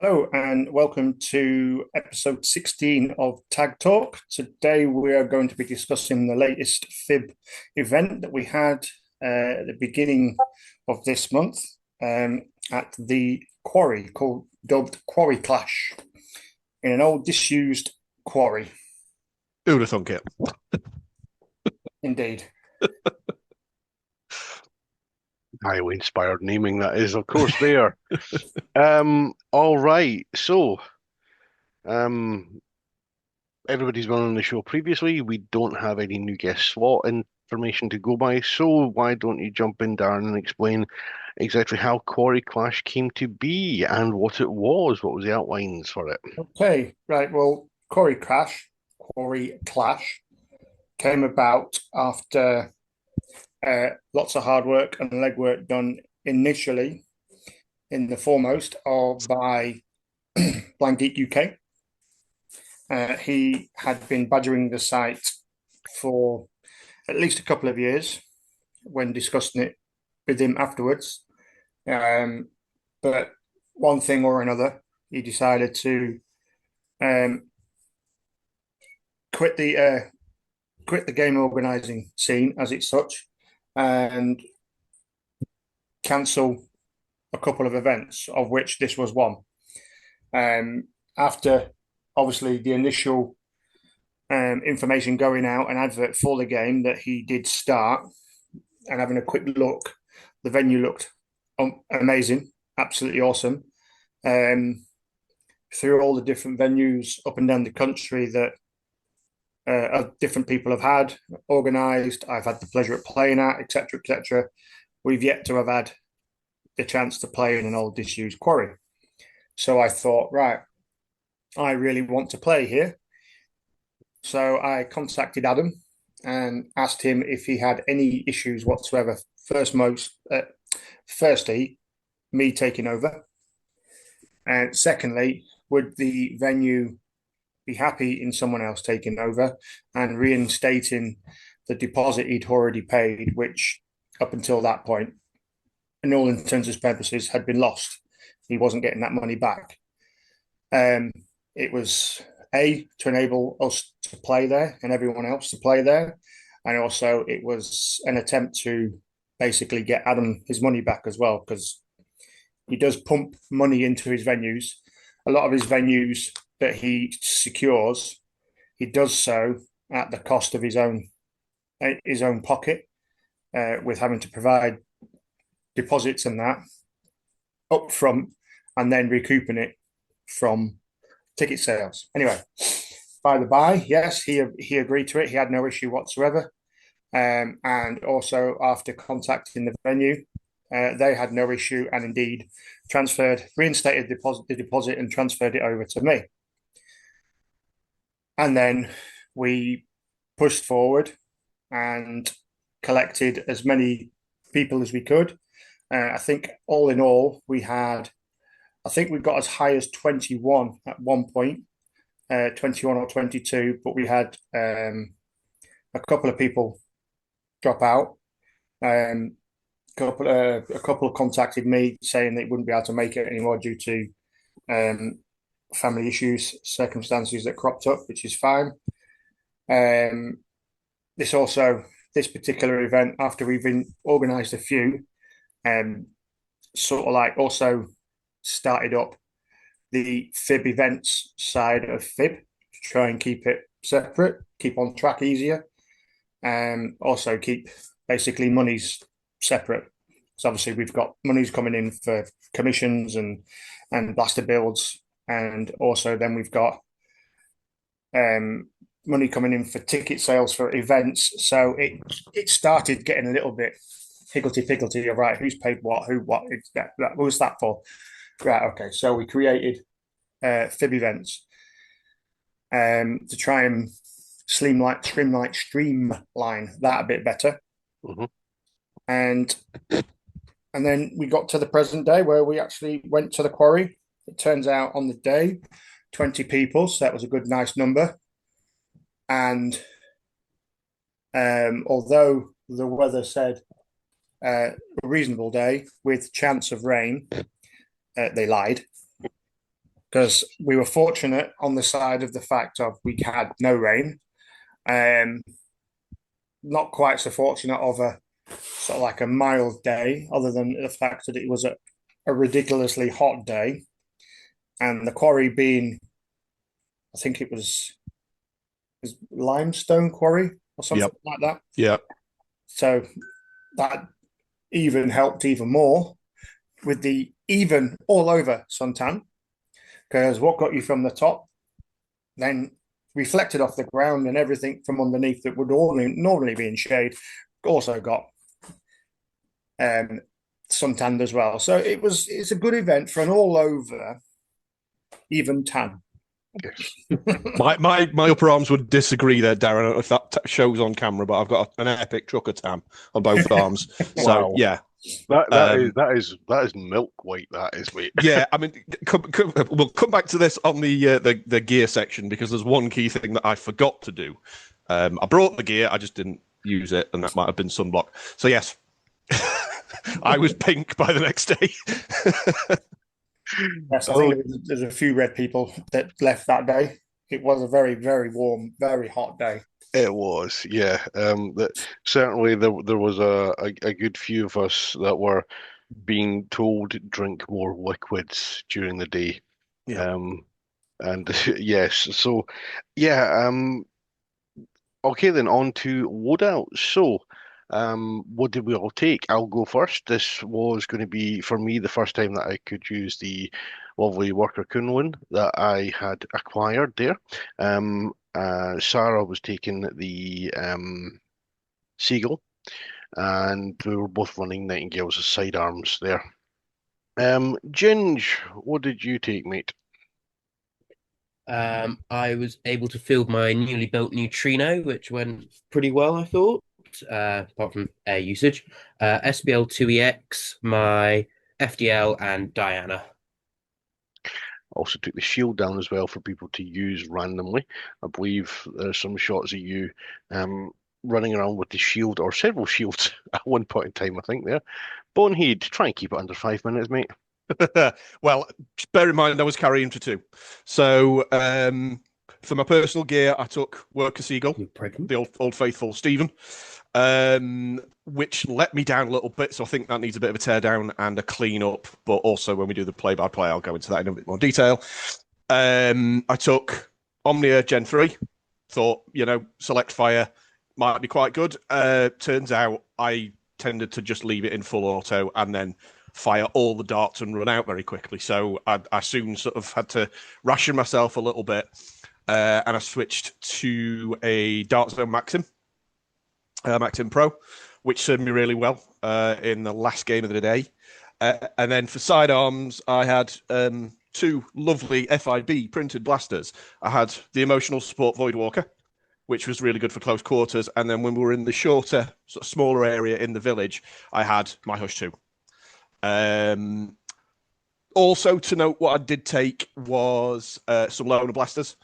Hello and welcome to episode 16 of Tag Talk. Today we are going to be discussing the latest FIB event that we had at the beginning of this month at the Quarry, dubbed Quarry Clash, in an old disused quarry. Who would have thunk it? Indeed. Highly inspired naming that is, of course, there. All right. Um, everybody's been on the show previously. We don't have any new guest slot information to go by, so why don't you jump in, Darren, and explain exactly how Quarry Clash came to be and what it was? What was the outlines for it? Okay, right. Well, Quarry Clash came about after lots of hard work and legwork done initially in the foremost of by Blank UK. He had been badgering the site for at least a couple of years when discussing it with him afterwards. Um, but one thing or another, he decided to um, quit the game organising scene as it's such and cancel a couple of events, of which this was one. After obviously the initial information going out, an advert for the game that he did start, and having a quick look, the venue looked amazing, absolutely awesome. Um, Through all the different venues up and down the country that different people have had organised, I've had the pleasure of playing at, etc., etc. We've yet to have had the chance to play in an old disused quarry. So I thought, right, I really want to play here. So I contacted Adam and asked him if he had any issues whatsoever. Firstly, me taking over, and secondly, would the venue be happy in someone else taking over and reinstating the deposit he'd already paid, which up until that point, in all intents and purposes, had been lost. He wasn't getting that money back. Um, it was to enable us to play there and everyone else to play there, and also it was an attempt to basically get Adam his money back as well, because he does pump money into his venues. A lot of his venues that he secures, he does so at the cost of his own pocket, with having to provide deposits and that up front, and then recouping it from ticket sales. Anyway, by the by, yes, he agreed to it. He had no issue whatsoever. And also, after contacting the venue, they had no issue and indeed reinstated the deposit and transferred it over to me. And then we pushed forward and collected as many people as we could. I think all in all, I think we got as high as 21 at one point, 21 or 22, but we had a couple of people drop out. Um, a couple contacted me saying they wouldn't be able to make it anymore due to um, family issues, circumstances that cropped up, which is fine. Um, this also, this particular event, after we've been organised a few, um, sort of like also started up the FIB events side of FIB to try and keep it separate, keep on track easier, and also keep basically monies separate. So obviously we've got monies coming in for commissions and blaster builds, and also then we've got um, money coming in for ticket sales for events. So it started getting a little bit higgledy piggledy of right, who's paid what, who what, what was that for? Right, okay. So we created FIB events to try and streamline that a bit better. Mhm. And and then we got to the present day where we actually went to the quarry. It turns out on the day, 20 people, so that was a good, nice number. And although the weather said a reasonable day with chance of rain, they lied. because we were fortunate on the side of the fact of we had no rain. Um, not quite so fortunate of a sort of like a mild day, other than the fact that it was a ridiculously hot day, and the quarry being, I think it was limestone quarry or something Yep. like that. Yep. So that even helped even more with the even all over suntan, because what got you from the top then reflected off the ground, and everything from underneath that would normally be in shade also got um, suntanned as well. So it's a good event for an all over even tan. Yes. My upper arms would disagree there, Darren. I don't know if that shows on camera, but I've got an epic trucker tan on both arms. So Wow. yeah, That is um, that is milk white. That is, mate. yeah. I mean, we'll come back to this on the gear section, because there's one key thing that I forgot to do. I brought the gear, I just didn't use it, and that might have been sunblock. So yes, I was pink by the next day. Yes, I Oh, think there's a few red people that left that day. It was a very, very warm, very hot day. it was, yeah. That certainly there was a good few of us that were being told drink more liquids during the day. Yeah. Um, and yes, so yeah. Okay, then on to loadout. So, what did we all take? I'll go first. This was going to be, for me, the first time that I could use the lovely worker Kunlun that I had acquired there. Sarah was taking the Seagull, and we were both running Nightingales as sidearms there. Ginge, what did you take, mate? I was able to field my newly built neutrino, which went pretty well, I thought, apart from air usage. SBL2EX, my FDL, and Diana. Also took the shield down as well for people to use randomly. I believe there's some shots of you um, running around with the shield or several shields at one point in time, I think there. Boneheed, try and keep it under 5 minutes, mate. Well, bear in mind I was carrying for two. So for my personal gear, I took Worker Seagull, You're pregnant. the old faithful Stephen, which let me down a little bit. So I think that needs a bit of a tear down and a clean up. But also when we do the play-by-play, I'll go into that in a bit more detail. I took Omnia Gen 3. Thought, select fire might be quite good. Turns out I tended to just leave it in full auto and then fire all the darts and run out very quickly. So I soon sort of had to ration myself a little bit, and I switched to a Dart Zone Maxim Pro, which served me really well in the last game of the day. And then for sidearms, I had two lovely FIB printed blasters. I had the Emotional Support Voidwalker, which was really good for close quarters. And then when we were in the shorter, sort of smaller area in the village, I had my Hush 2. Also to note, what I did take was some loner blasters,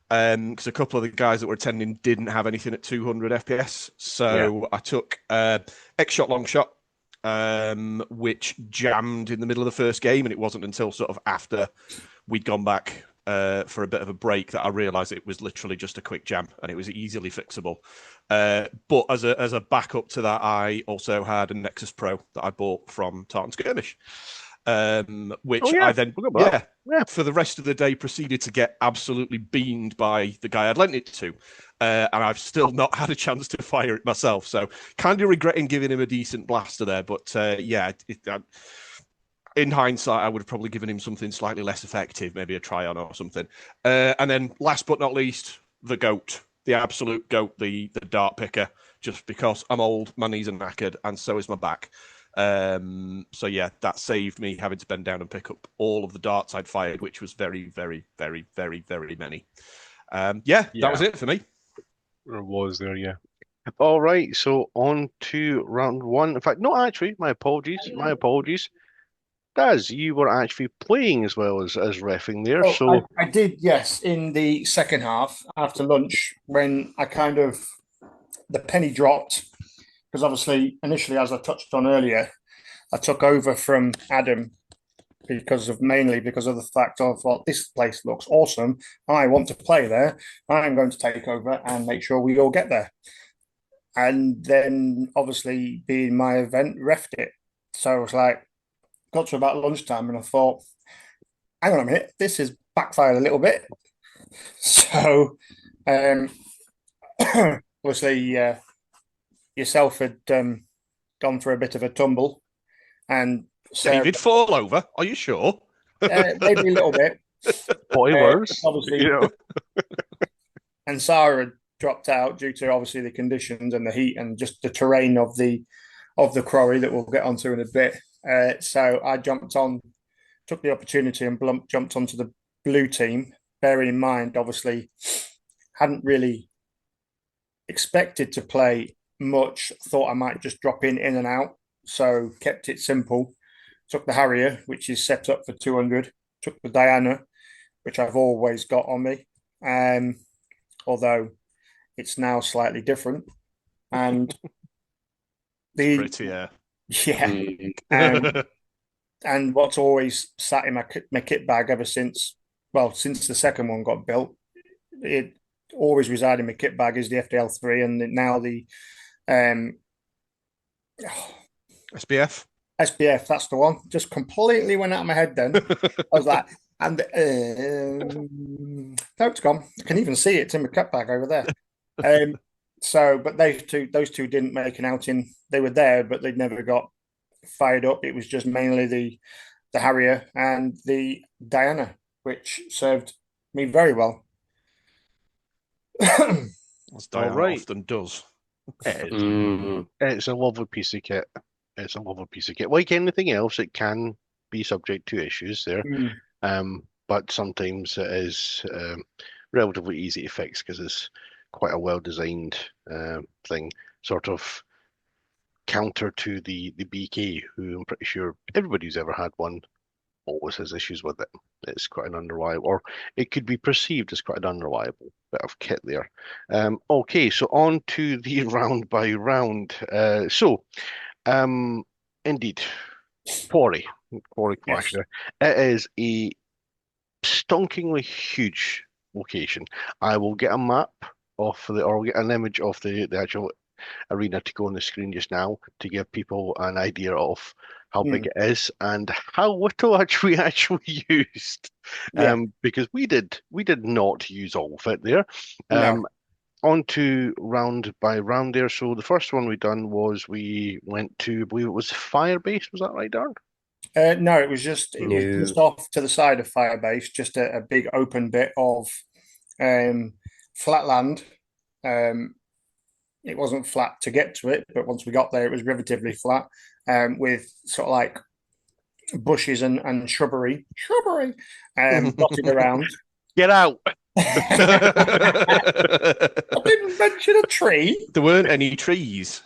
because a couple of the guys that were attending didn't have anything at 200 FPS. So I took X-Shot Long Shot, which jammed in the middle of the first game, and it wasn't until sort of after we'd gone back for a bit of a break that I realised it was literally just a quick jam, and it was easily fixable. But as a backup to that, I also had a Nexus Pro that I bought from Tartan Skirmish, which I then, for the rest of the day proceeded to get absolutely beamed by the guy I'd lent it to. And I've still not had a chance to fire it myself. So kind of regretting giving him a decent blaster there. But in hindsight, I would have probably given him something slightly less effective, maybe a Tryon or something. And then last but not least, the GOAT, the absolute GOAT, the dart picker, just because I'm old, my knees are knackered, and so is my back. So yeah, that saved me having to bend down and pick up all of the darts I'd fired, which was very, very, very, very, very many. That was it for me. There was there, yeah. All right, so on to round one. In fact, no, actually, my apologies. My apologies. Daz, you were actually playing as well as reffing there, Oh, so I did, yes, in the second half after lunch when the penny dropped, because obviously initially, as I touched on earlier, I took over from Adam, mainly because of the fact of, well, this place looks awesome. I want to play there. I'm going to take over and make sure we all get there. And then obviously being my event, refed it. So I was like, got to about lunchtime and I thought, hang on a minute, this has backfired a little bit. So obviously yourself had gone for a bit of a tumble, and David fall over. Are you sure? maybe a little bit. Spoilers. Obviously, and Sarah had dropped out due to obviously the conditions and the heat and just the terrain of the quarry that we'll get onto in a bit. So I took the opportunity and jumped onto the blue team, bearing in mind, obviously, hadn't really expected to play much, thought I might just drop in and out, so kept it simple. Took the Harrier, which is set up for 200, took the Diana, which I've always got on me, although it's now slightly different. And Pretty, yeah. And what's always sat in my kit bag ever since the second one got built, it always resided in my kit bag is the FDL3 and now the SBF. SBF, that's the one. Just completely went out of my head then. I was like, and no, it's gone. I can even see it. It's in my kit bag over there. But those two didn't make an outing. They were there, but they'd never got fired up. It was just mainly the Harrier and the Diana, which served me very well. As Diana often does. It's a lovely piece of kit. It's a lovely piece of kit. Like anything else, it can be subject to issues there. But sometimes it is relatively easy to fix because it's quite a well-designed thing, sort of counter to the BK, who I'm pretty sure everybody who's ever had one always has issues with it. It's quite an unreliable, or it could be perceived as quite an unreliable bit of kit there. Okay, so on to the round by round. Indeed, Quarry Clash. Yes. It is a stonkingly huge location. I will get a map or I'll get an image of the actual arena to go on the screen just now to give people an idea of how big it is and how little we actually used. Because we did not use all of it there. No. On to round by round there. So the first one we done was we went to, I believe it was Firebase. Was that right, Darren? No, it was just off to the side of Firebase, just a big open bit of flat land. It wasn't flat to get to it, but once we got there, it was relatively flat, with sort of like bushes and shrubbery dotted around. Get out! I didn't mention a tree. There weren't any trees.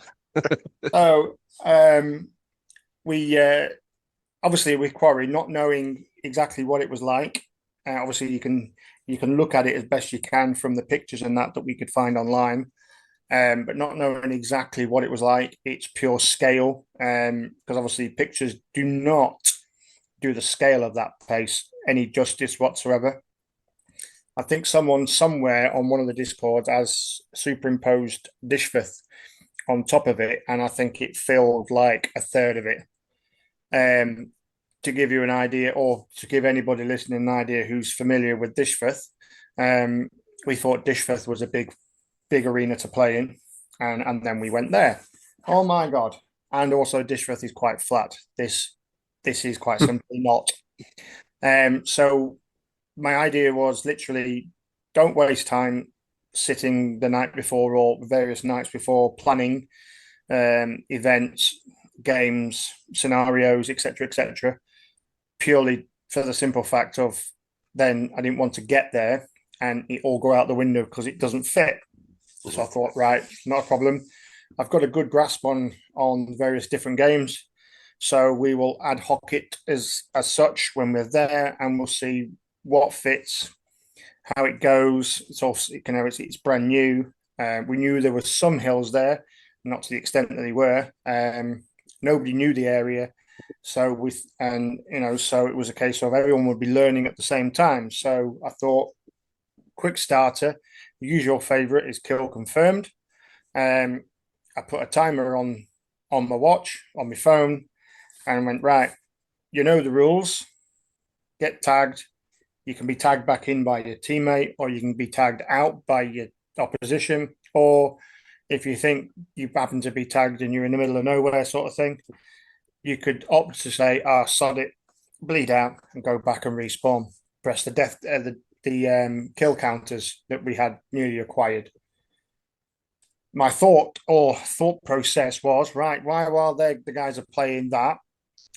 So we obviously with Quarry, not knowing exactly what it was like. Obviously, you can look at it as best you can from the pictures and that we could find online. But not knowing exactly what it was like, it's pure scale. Because obviously pictures do not do the scale of that place any justice whatsoever. I think someone somewhere on one of the Discords has superimposed Dishfith on top of it, and I think it filled like a third of it. To give you an idea, or to give anybody listening an idea who's familiar with Dishfith, we thought Dishfith was a big arena to play in, and then we went there. Oh my god! And also Dishfith is quite flat. This is quite simply not. So my idea was literally don't waste time sitting the night before or various nights before planning events, games, scenarios, etc., purely for the simple fact of then I didn't want to get there and it all go out the window because it doesn't fit. So I thought, right, not a problem. I've got a good grasp on various different games, so we will ad hoc it as such when we're there, and we'll see what fits, how it goes. It's brand new. We knew there were some hills there, not to the extent that they were. Nobody knew the area, So it was a case of everyone would be learning at the same time. So I thought, quick starter, the usual favorite is kill confirmed. I put a timer on my watch, on my phone, and went, right, you know the rules. Get tagged. You can be tagged back in by your teammate, or you can be tagged out by your opposition, or if you think you happen to be tagged and you're in the middle of nowhere, sort of thing, you could opt to say, sod it, bleed out, and go back and respawn. Press the kill counters that we had newly acquired. My thought process was, right, while the guys are playing that,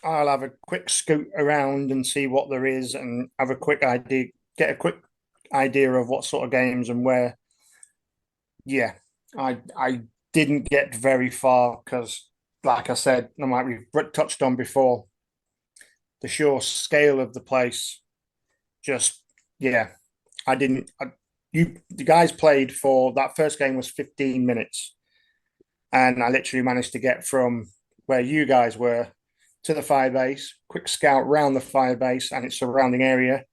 I'll have a quick scoot around and see what there is, and have a quick idea, get a quick idea of what sort of games and where. Yeah, I didn't get very far because, like I said, like we've touched on before, the sheer scale of the place, just yeah, I didn't. The guys played for that first game was 15 minutes, and I literally managed to get from where you guys were to the fire base, quick scout round the fire base and its surrounding area,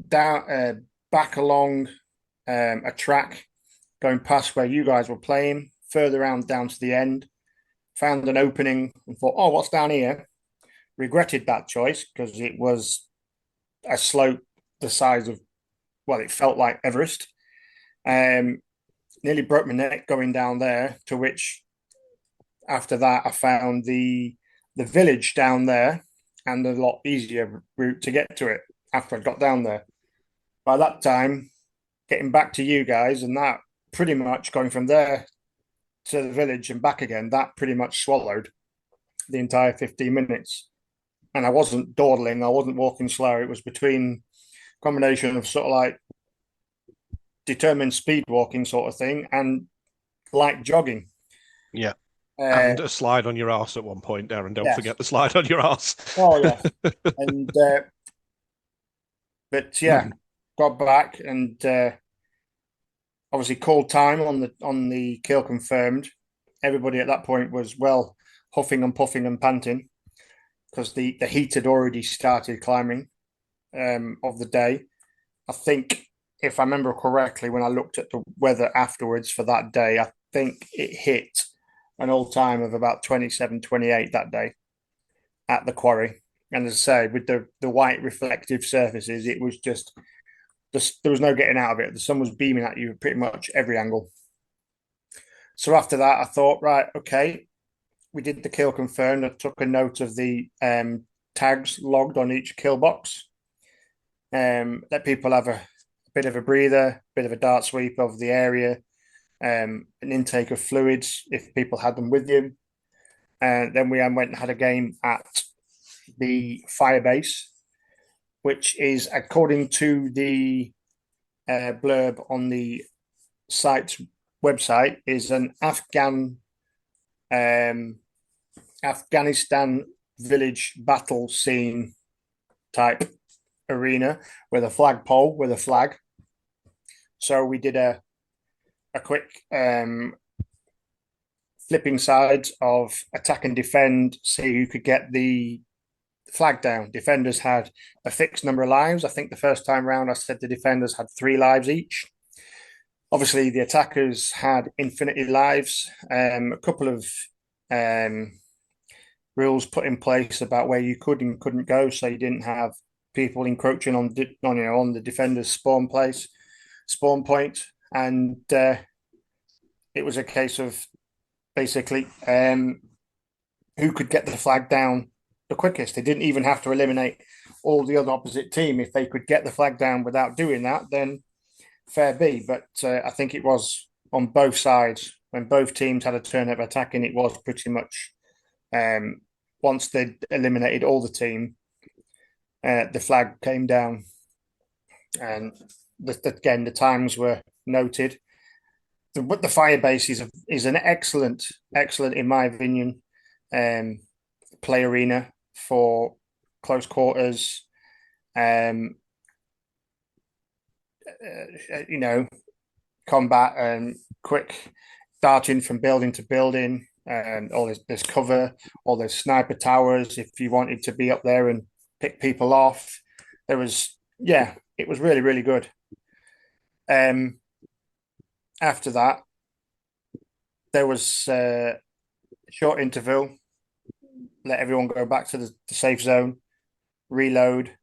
down back along a track, going past where you guys were playing, further around down to the end, found an opening and thought, oh, what's down here? Regretted that choice because it was a slope the size of, well, it felt like Everest. Nearly broke my neck going down there, to which after that I found the village down there and a lot easier route to get to it after I got down there. By that time, getting back to you guys and that pretty much going from there to the village and back again, that pretty much swallowed the entire 15 minutes. And I wasn't dawdling, I wasn't walking slow. It was between combination of sort of like determined speed walking sort of thing and light jogging. Yeah. And a slide on your ass at one point, Darren. Don't yes. forget the slide on your ass. Oh, yes. And, but yeah, got back and obviously called time on the kill confirmed. Everybody at that point was, well, huffing and puffing and panting because the heat had already started climbing of the day. I think, if I remember correctly, when I looked at the weather afterwards for that day, I think it hit an all-time of about 27, 28 that day at the quarry. And as I say, with the white reflective surfaces, it was just there was no getting out of it. The sun was beaming at you pretty much every angle. So after that, I thought, right, okay, we did the kill confirmed. I took a note of the tags logged on each kill box. Let people have a bit of a breather, bit of a dart sweep of the area, an intake of fluids if people had them with you. And then we went and had a game at the fire base, which is, according to the blurb on the site's website, is an Afghanistan village battle scene type arena with a flagpole with a flag. So we did a quick flipping sides of attack and defend, see who could get the flag down. Defenders had a fixed number of lives. I think the first time round I said the defenders had 3 lives each. Obviously, the attackers had infinity lives. A couple of rules put in place about where you could and couldn't go, so you didn't have people encroaching on the defender's spawn point, and it was a case of basically who could get the flag down the quickest. They didn't even have to eliminate all the other opposite team. If they could get the flag down without doing that, then fair be. But I think it was on both sides. When both teams had a turn of attacking, it was pretty much once they'd eliminated all the team, the flag came down. And again, the times were noted. The fire base is an excellent, in my opinion, play arena for close quarters, combat and quick darting from building to building, all this cover, all those sniper towers. If you wanted to be up there and pick people off, there was it was really really good. After that, there was a short interval. Let everyone go back to the safe zone, reload.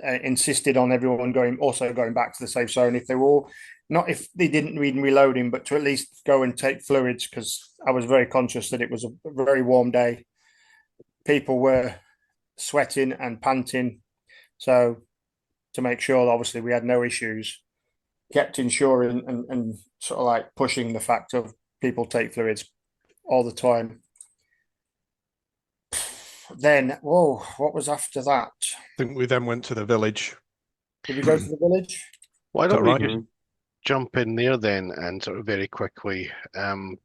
Insisted on everyone going back to the safe zone if they were all, not if they didn't need reloading, but to at least go and take fluids, because I was very conscious that it was a very warm day. People were sweating and panting, so to make sure, obviously, we had no issues, kept ensuring and sort of like pushing the fact of people take fluids all the time. Then, whoa, what was after that? I think we then went to the village. Did we go to the village? Why Is that don't we right? just jump in there then and sort of very quickly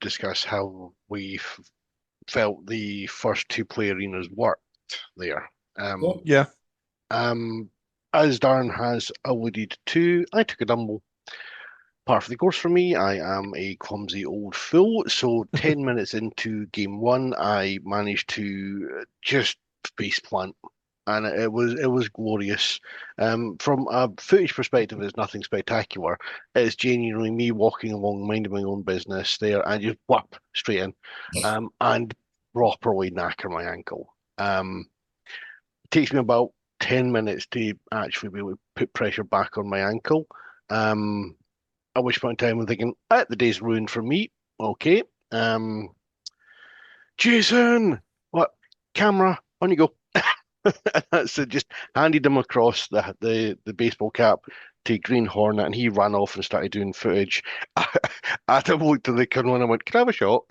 discuss how we felt the first two play arenas worked there. Yeah. As Darren has alluded to, I took a dumble. Part of the course for me, I am a clumsy old fool. So 10 minutes into game one, I managed to just face plant, and it was glorious. From a footage perspective, there's nothing spectacular. It's genuinely me walking along, minding my own business there, and just whap straight in, and properly knacker my ankle. It takes me about 10 minutes to actually be able to put pressure back on my ankle. At which point in time I'm thinking, the day's ruined for me. Okay. Jason, what? Camera, on you go. So just handed him across the baseball cap to Green Hornet, and he ran off and started doing footage. Adam looked at the camera and I went, "Can I have a shot?"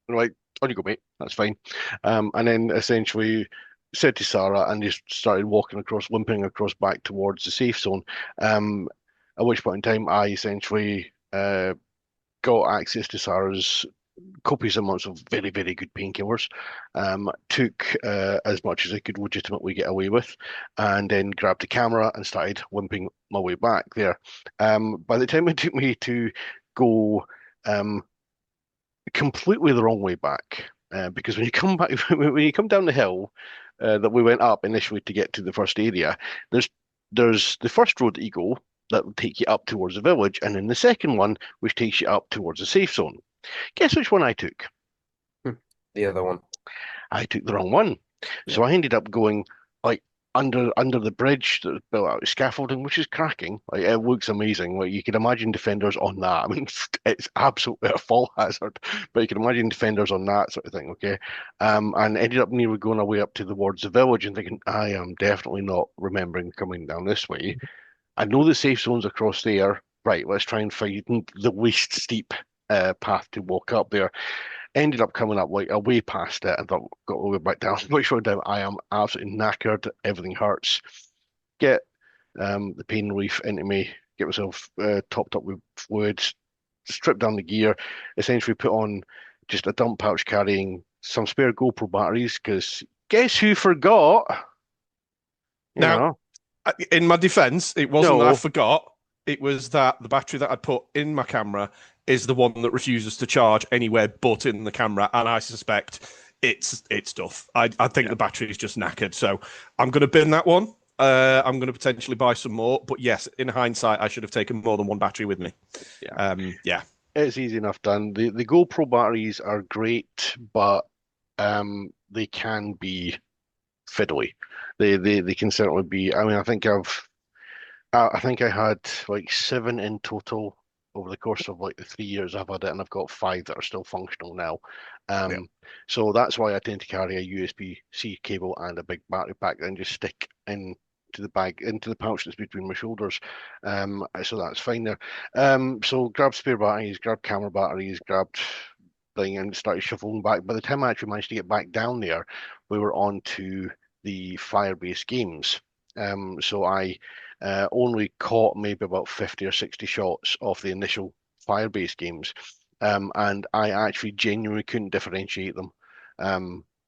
I'm like, "On you go, mate. That's fine." And then essentially said to Sarah and just started walking across, limping across back towards the safe zone. At which point in time, I essentially got access to Sarah's copious amounts of very, very good painkillers, took as much as I could legitimately get away with, and then grabbed the camera and started limping my way back there. By the time it took me to go completely the wrong way back, because when you come back, when you come down the hill that we went up initially to get to the first area, there's the first road that you go that will take you up towards the village, and then the second one which takes you up towards the safe zone. Guess which one I took? The other one. I took the wrong one. So I ended up going like under the bridge that was built out of scaffolding, which is cracking. Like it looks amazing. Like you can imagine defenders on that. I mean, it's absolutely a fall hazard, but you can imagine defenders on that sort of thing. Okay, and ended up nearly going away up towards the village and thinking, I am definitely not remembering coming down this way. I know the safe zone's across there. Right, let's try and find the least steep path to walk up there. Ended up coming up like a way past it and thought, got all the way back down. Which one down? I am absolutely knackered. Everything hurts. Get the pain relief into me. Get myself topped up with fluids. Strip down the gear. Essentially put on just a dump pouch carrying some spare GoPro batteries. Because guess who forgot? You Now, know, in my defense, it wasn't that I No. forgot. It was that the battery that I'd put in my camera is the one that refuses to charge anywhere but in the camera, and I suspect it's stuff. I think the battery is just knackered, so I'm going to bin that one. I'm going to potentially buy some more, but yes, in hindsight, I should have taken more than one battery with me. Yeah. It's easy enough done. The GoPro batteries are great, but they can be fiddly. They can certainly be. I mean, I think I had like 7 in total over the course of like the 3 years I've had it, and I've got 5 that are still functional now. So that's why I tend to carry a USB-C cable and a big battery pack, and just stick into the bag, into the pouch that's between my shoulders. So that's fine there. So grabbed spare batteries, grabbed camera batteries, grabbed thing, and started shuffling back. By the time I actually managed to get back down there, we were on to the fire-based games. So I only caught maybe about 50 or 60 shots off the initial fire-based games. And I actually genuinely couldn't differentiate them.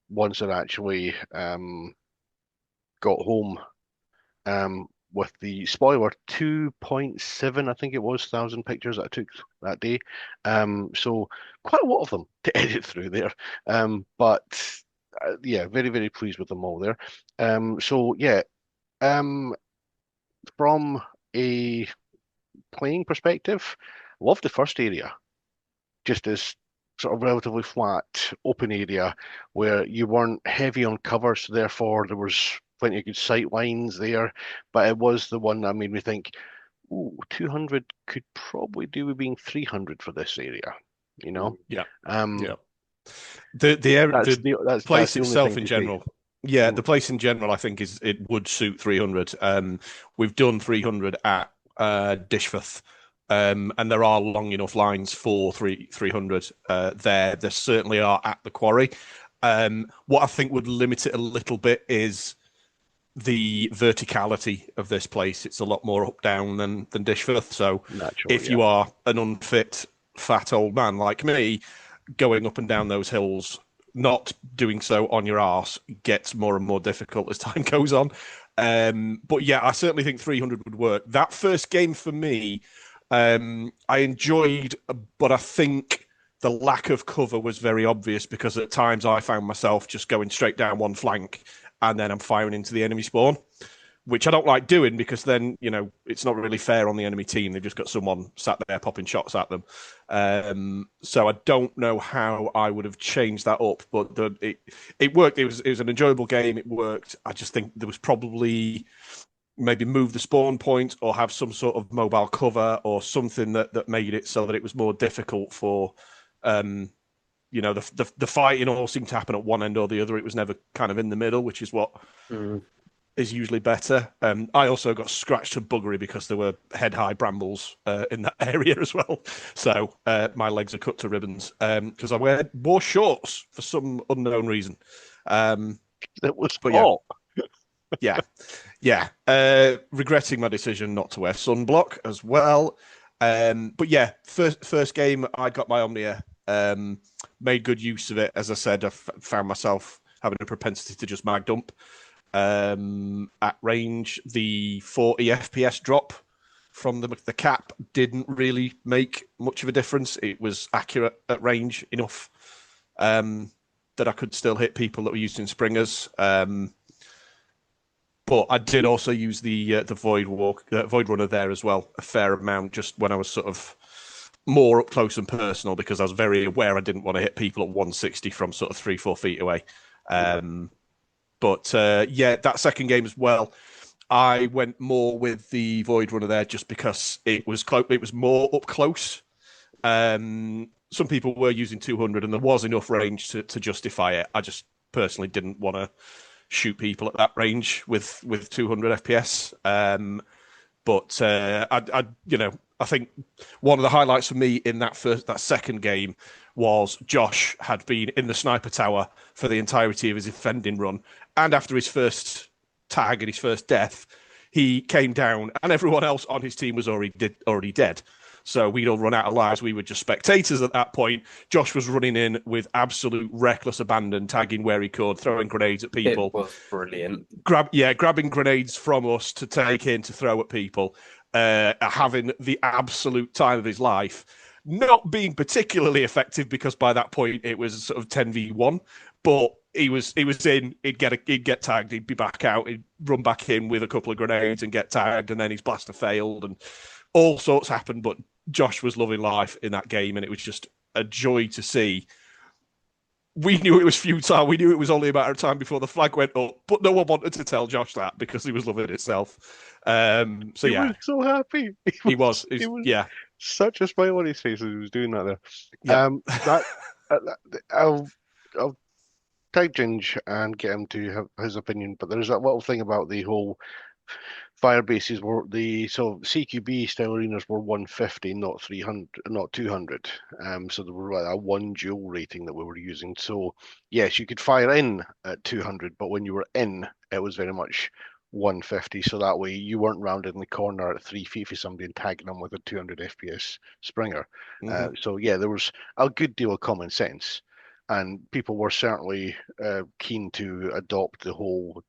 Once I actually got home, with the spoiler 2.7, I think it was, thousand pictures that I took that day. So quite a lot of them to edit through there. But yeah, very, very pleased with them all there. So yeah, from a playing perspective, love the first area. Just as sort of relatively flat, open area where you weren't heavy on cover, so therefore there was plenty of good sight lines there. But it was the one that made me think, ooh, 200 could probably do with being 300 for this area, you know? Yeah. Um, Yeah. The that's place the only itself thing in to say. general, yeah, Mm. the place in general, I think it would suit 300. We've done 300 at Dishforth, and there are long enough lines for 300 there. There certainly are at the Quarry. What I think would limit it a little bit is the verticality of this place. It's a lot more up down than Dishforth. So Naturally, if yeah. you are an unfit, fat old man like me, going up and down those hills, not doing so on your arse gets more and more difficult as time goes on. But yeah, I certainly think 300 would work. That first game for me, I enjoyed, but I think the lack of cover was very obvious because at times I found myself just going straight down one flank and then I'm firing into the enemy spawn, which I don't like doing because then, it's not really fair on the enemy team. They've just got someone sat there popping shots at them. So I don't know how I would have changed that up, but it worked. It was an enjoyable game. It worked. I just think there was probably maybe move the spawn point or have some sort of mobile cover or something that made it so that it was more difficult for the fighting all seemed to happen at one end or the other. It was never kind of in the middle, which is what is usually better. I also got scratched to buggery because there were head-high brambles in that area as well. So my legs are cut to ribbons because I wore shorts for some unknown reason. It was But hot. yeah. Regretting my decision not to wear sunblock as well. But yeah, first game, I got my Omnia. Made good use of it. As I said, I found myself having a propensity to just mag dump. At range, the 40 FPS drop from the cap didn't really make much of a difference. It was accurate at range enough that I could still hit people that were using springers. But I did also use the Void Runner there as well, a fair amount, just when I was sort of more up close and personal, because I was very aware I didn't want to hit people at 160 from sort of 3-4 feet away. But that second game as well, I went more with the Void Runner there just because it was it was more up close. Some people were using 200 and there was enough range to justify it. I just personally didn't want to shoot people at that range with 200 FPS. But I think one of the highlights for me in that second game was Josh had been in the sniper tower for the entirety of his defending run, and after his first tag and his first death, he came down, and everyone else on his team was already dead. So we'd all run out of lives. We were just spectators at that point. Josh was running in with absolute reckless abandon, tagging where he could, throwing grenades at people. It was brilliant. Grabbing grenades from us to take in to throw at people, having the absolute time of his life. Not being particularly effective because by that point it was sort of 10v1, but he was in. He'd get tagged. He'd be back out. He'd run back in with a couple of grenades and get tagged, and then his blaster failed, and all sorts happened. But Josh was loving life in that game, and it was just a joy to see. We knew it was futile. We knew it was only a matter of time before the flag went up, but no one wanted to tell Josh that because he was loving it itself. He was so happy. He was such a smile on his face as he was doing that there. Yep. I'll tag Ginge and get him to have his opinion, but there's that little thing about the whole fire bases were CQB style arenas were 150, not 300, not 200. So there were like a one dual rating that we were using. So yes, you could fire in at 200, but when you were in, it was very much 150. So that way you weren't rounded in the corner at 3 feet for somebody and tagging them with a 200 FPS Springer. So yeah, there was a good deal of common sense, and people were certainly keen to adopt the whole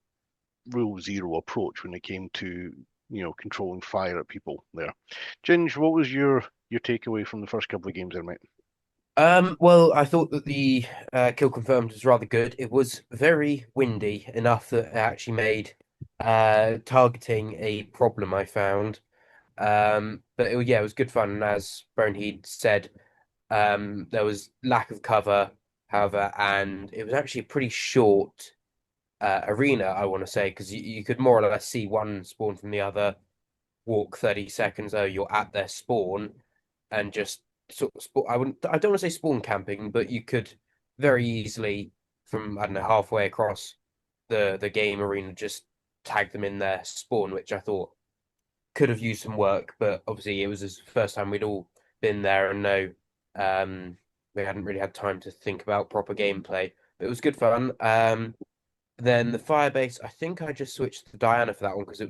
rule zero approach when it came to controlling fire at people there. Ginge, what was your takeaway from the first couple of games there, mate? Well, I thought that the kill confirmed was rather good. It was very windy enough that it actually made targeting a problem, I found. But yeah, it was good fun. And as Boneheed said, there was lack of cover, however, and it was actually a pretty short arena, I want to say, because you could more or less see one spawn from the other, walk 30 seconds, oh, you're at their spawn, and just sort of I don't want to say spawn camping, but you could very easily from, I don't know, halfway across the game arena just tag them in their spawn, which I thought could have used some work, but obviously it was the first time we'd all been there and we hadn't really had time to think about proper gameplay. But it was good fun. Then the Firebase, I think I just switched to Diana for that one because it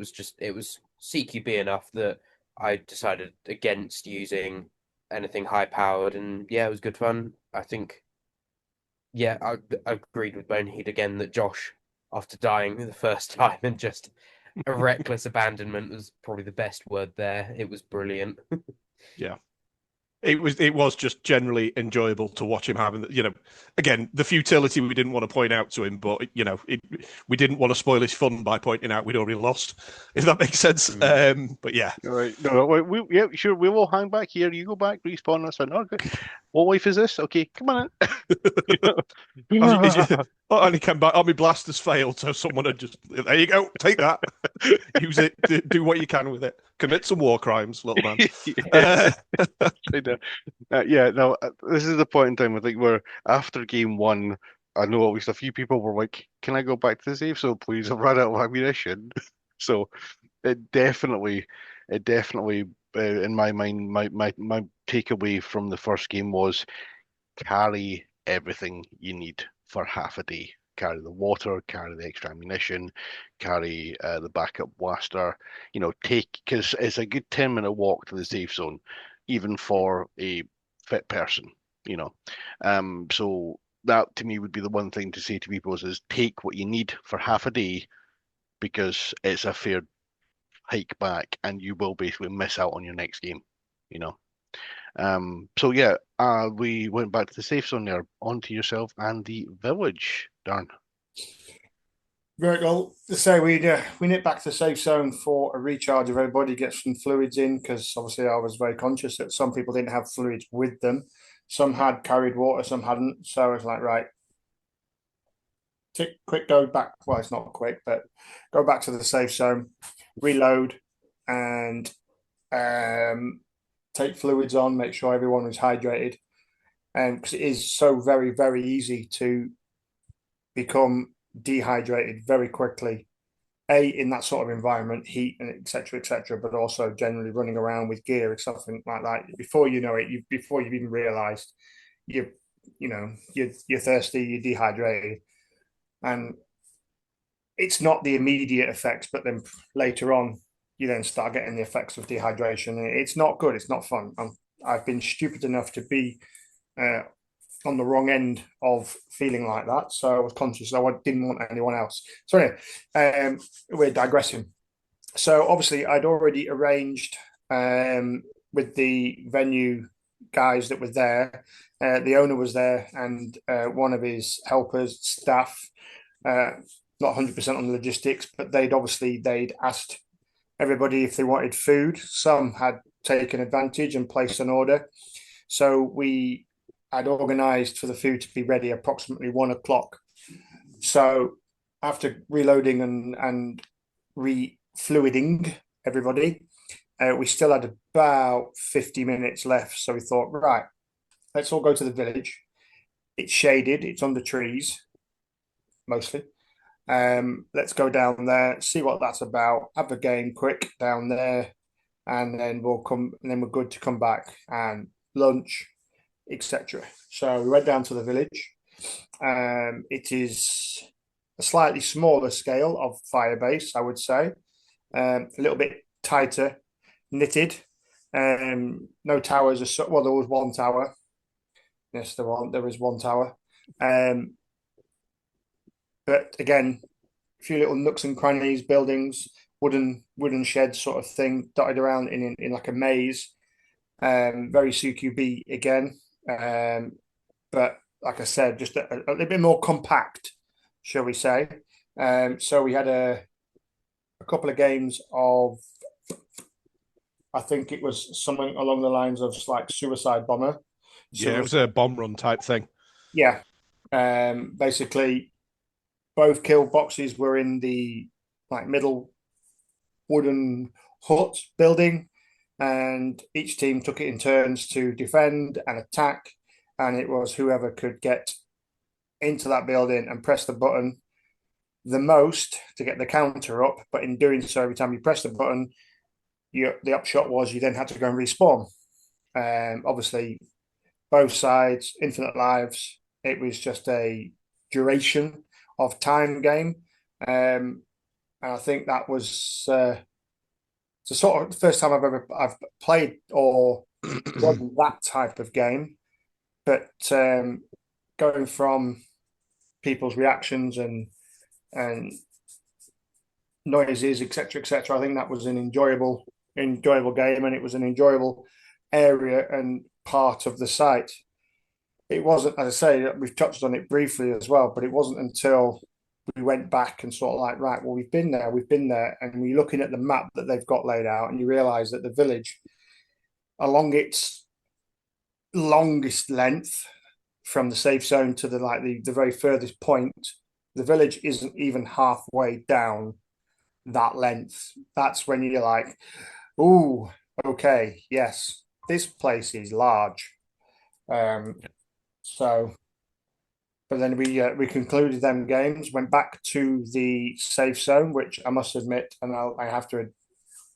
was CQB enough that I decided against using anything high powered, and yeah, it was good fun. I think, yeah, I agreed with Bonehead again that Josh, after dying the first time and just a reckless abandonment was probably the best word there. It was brilliant. Yeah. It was just generally enjoyable to watch him having, again, the futility we didn't want to point out to him, but we didn't want to spoil his fun by pointing out we'd already lost, if that makes sense. But yeah. All right. No, yeah, sure. We will hang back here. You go back, respawn us. Okay. What wife is this? Okay, come on in. And he came back. My blasters failed, so someone had just, there you go, take that, use it, do what you can with it, commit some war crimes, little man. Yeah, no, this is the point in time I think where after game one, I know at least a few people were like, "Can I go back to the safe zone, please? I've run out of ammunition." So it definitely, in my mind, my takeaway from the first game was carry everything you need for half a day. Carry the water, carry the extra ammunition, carry the backup blaster. Because it's a good 10-minute walk to the safe zone, even for a fit person. So that to me would be the one thing to say to people is take what you need for half a day because it's a fair hike back, and you will basically miss out on your next game. So yeah, we went back to the safe zone there. On to yourself and the village, Darn. Right, well, to say we nip back to the safe zone for a recharge of everybody, get some fluids in, because obviously I was very conscious that some people didn't have fluids with them. Some had carried water, some hadn't. So I was like, right, quick go back. Well, it's not quick, but go back to the safe zone, reload, and take fluids on, make sure everyone was hydrated. And because it is so very, very easy to become dehydrated very quickly, in that sort of environment, heat and etc., but also generally running around with gear or something like that. Before you know it, before you've even realised, you're thirsty, you're dehydrated, and it's not the immediate effects, but then later on, you then start getting the effects of dehydration. It's not good. It's not fun. I've been stupid enough to be on the wrong end of feeling like that. So I was conscious. I didn't want anyone else. So anyway, we're digressing. So obviously I'd already arranged with the venue guys that were there. The owner was there and one of his helpers, staff, not 100% on the logistics, but they'd asked everybody if they wanted food. Some had taken advantage and placed an order. So I'd organised for the food to be ready approximately 1 o'clock. So after reloading and refluiding everybody, we still had about 50 minutes left. So we thought, right, let's all go to the village. It's shaded, it's under trees, mostly. Let's go down there, see what that's about, have a game quick down there, and then we're good to come back and lunch, etc. So we went down to the village. It is a slightly smaller scale of Firebase, I would say. A little bit tighter, knitted. No towers. Well, there was one tower. Yes, there was one tower. But again, a few little nooks and crannies, buildings, wooden shed sort of thing dotted around in like a maze. Very CQB again, but like I said, just a little bit more compact, shall we say? So we had a couple of games of, I think it was something along the lines of like Suicide Bomber. Yeah, it was a bomb run type thing. Yeah. Basically, both kill boxes were in the like middle wooden hut building, and each team took it in turns to defend and attack. And it was whoever could get into that building and press the button the most to get the counter up. But in doing so, every time you press the button, the upshot was you then had to go and respawn. Obviously, both sides, infinite lives. It was just a duration of time game. And I think that was the sort of the first time I've played or won that type of game. But going from people's reactions and noises, etc., etc., I think that was an enjoyable game, and it was an enjoyable area and part of the site. It wasn't, as I say, we've touched on it briefly as well, but it wasn't until we went back and sort of like, right, well, we've been there, and we're looking at the map that they've got laid out, and you realise that the village, along its longest length from the safe zone to the very furthest point, the village isn't even halfway down that length. That's when you're like, "Ooh, okay, yes, this place is large." So, but then we concluded them games, went back to the safe zone, which I must admit, and I have to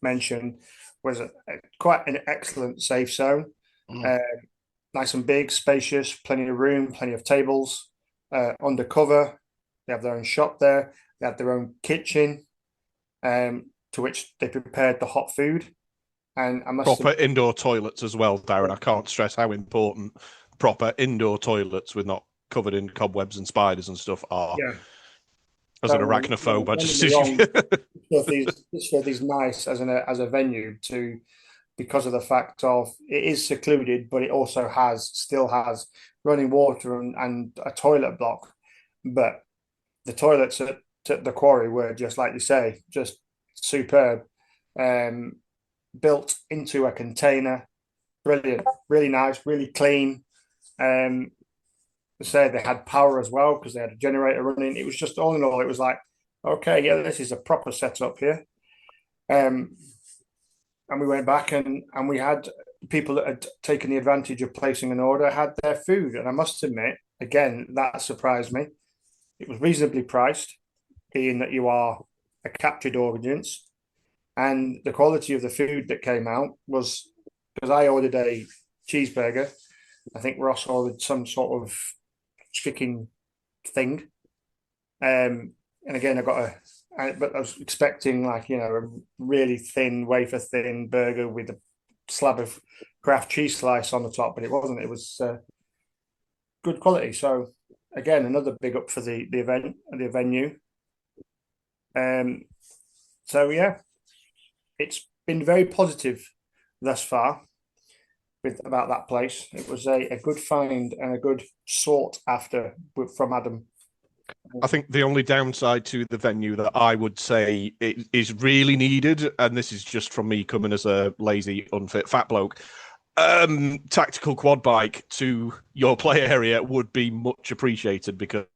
mention, was quite an excellent safe zone. Nice and big, spacious, plenty of room, plenty of tables, undercover. They have their own shop there. They have their own kitchen, to which they prepared the hot food. And I must proper indoor toilets as well, Darren. I can't stress how important proper indoor toilets with not covered in cobwebs and spiders and stuff are. Yeah. As an arachnophobe, I just this is nice as a venue to, because of the fact of it is secluded, but it also still has running water and a toilet block. But the toilets at the quarry were, just like you say, just superb. Built into a container, brilliant, really nice, really clean. Say they had power as well because they had a generator running. It was just, all in all, it was like, okay, yeah, this is a proper setup here. And we went back and we had people that had taken the advantage of placing an order had their food. And I must admit, again, that surprised me. It was reasonably priced, being that you are a captured audience. And the quality of the food that came out was, because I ordered a cheeseburger. I think Ross ordered some sort of chicken thing. And again, but I was expecting like, a really thin, wafer thin burger with a slab of Kraft cheese slice on the top, but it wasn't. It was good quality. So again, another big up for the event and the venue. So yeah, it's been very positive thus far about that place. It was a good find and a good sought after from Adam. I think the only downside to the venue that I would say it is really needed, and this is just from me coming as a lazy, unfit fat bloke, tactical quad bike to your play area would be much appreciated, because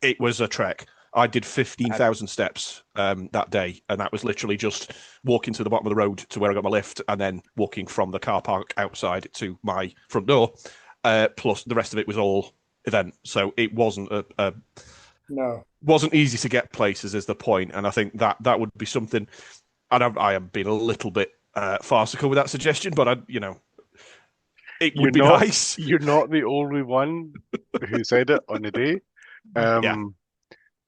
it was a trek. I did 15,000 steps that day, and that was literally just walking to the bottom of the road to where I got my lift, and then walking from the car park outside to my front door. Plus, the rest of it was all event, so it wasn't wasn't easy to get places. Is the point, and I think that would be something. And I am being a little bit farcical with that suggestion, but it would be nice. You're not the only one who said it on the day. Yeah.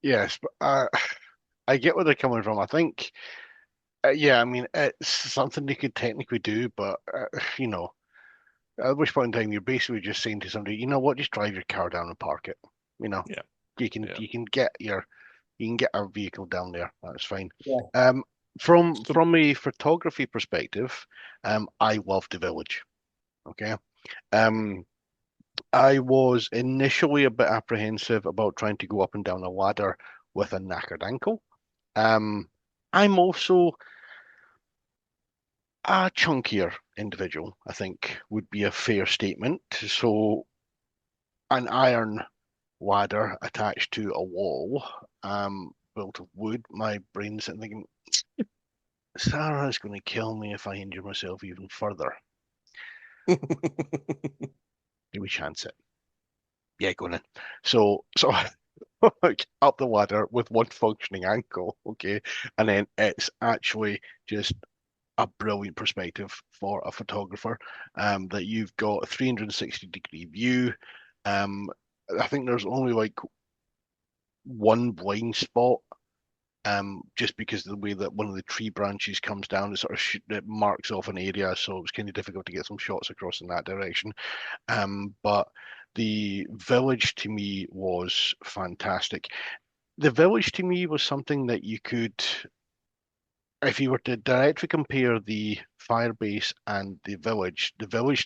Yes, but I get where they're coming from. I think, yeah, I mean, it's something they could technically do, but at which point in time you're basically just saying to somebody, you know what, just drive your car down and park it. Yeah. You can get your You can get a vehicle down there. That's fine. Yeah. From a photography perspective, I love the village. Okay. I was initially a bit apprehensive about trying to go up and down a ladder with a knackered ankle. I'm also a chunkier individual, I think would be a fair statement. So an iron ladder attached to a wall, built of wood, my brain's sitting thinking, Sarah's going to kill me if I injure myself even further. Do we chance it? Yeah, go on in. So up the ladder with one functioning ankle, okay, and then it's actually just a brilliant perspective for a photographer. That you've got a 360-degree view. I think there's only like one blind spot, just because of the way that one of the tree branches comes down, it sort of it marks off an area, so it was kind of difficult to get some shots across in that direction. But the village to me was fantastic. The village to me was something that you could, if you were to directly compare the fire base and the village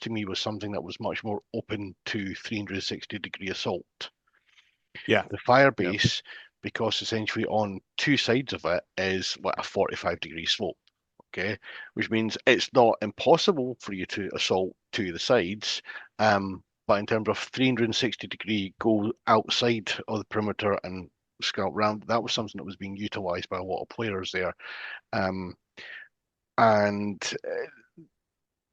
to me was something that was much more open to 360-degree assault. Yeah. The fire base, because essentially on two sides of it is like a 45-degree slope, okay, which means it's not impossible for you to assault to the sides, but in terms of 360-degree go outside of the perimeter and scout round, that was something that was being utilized by a lot of players there. And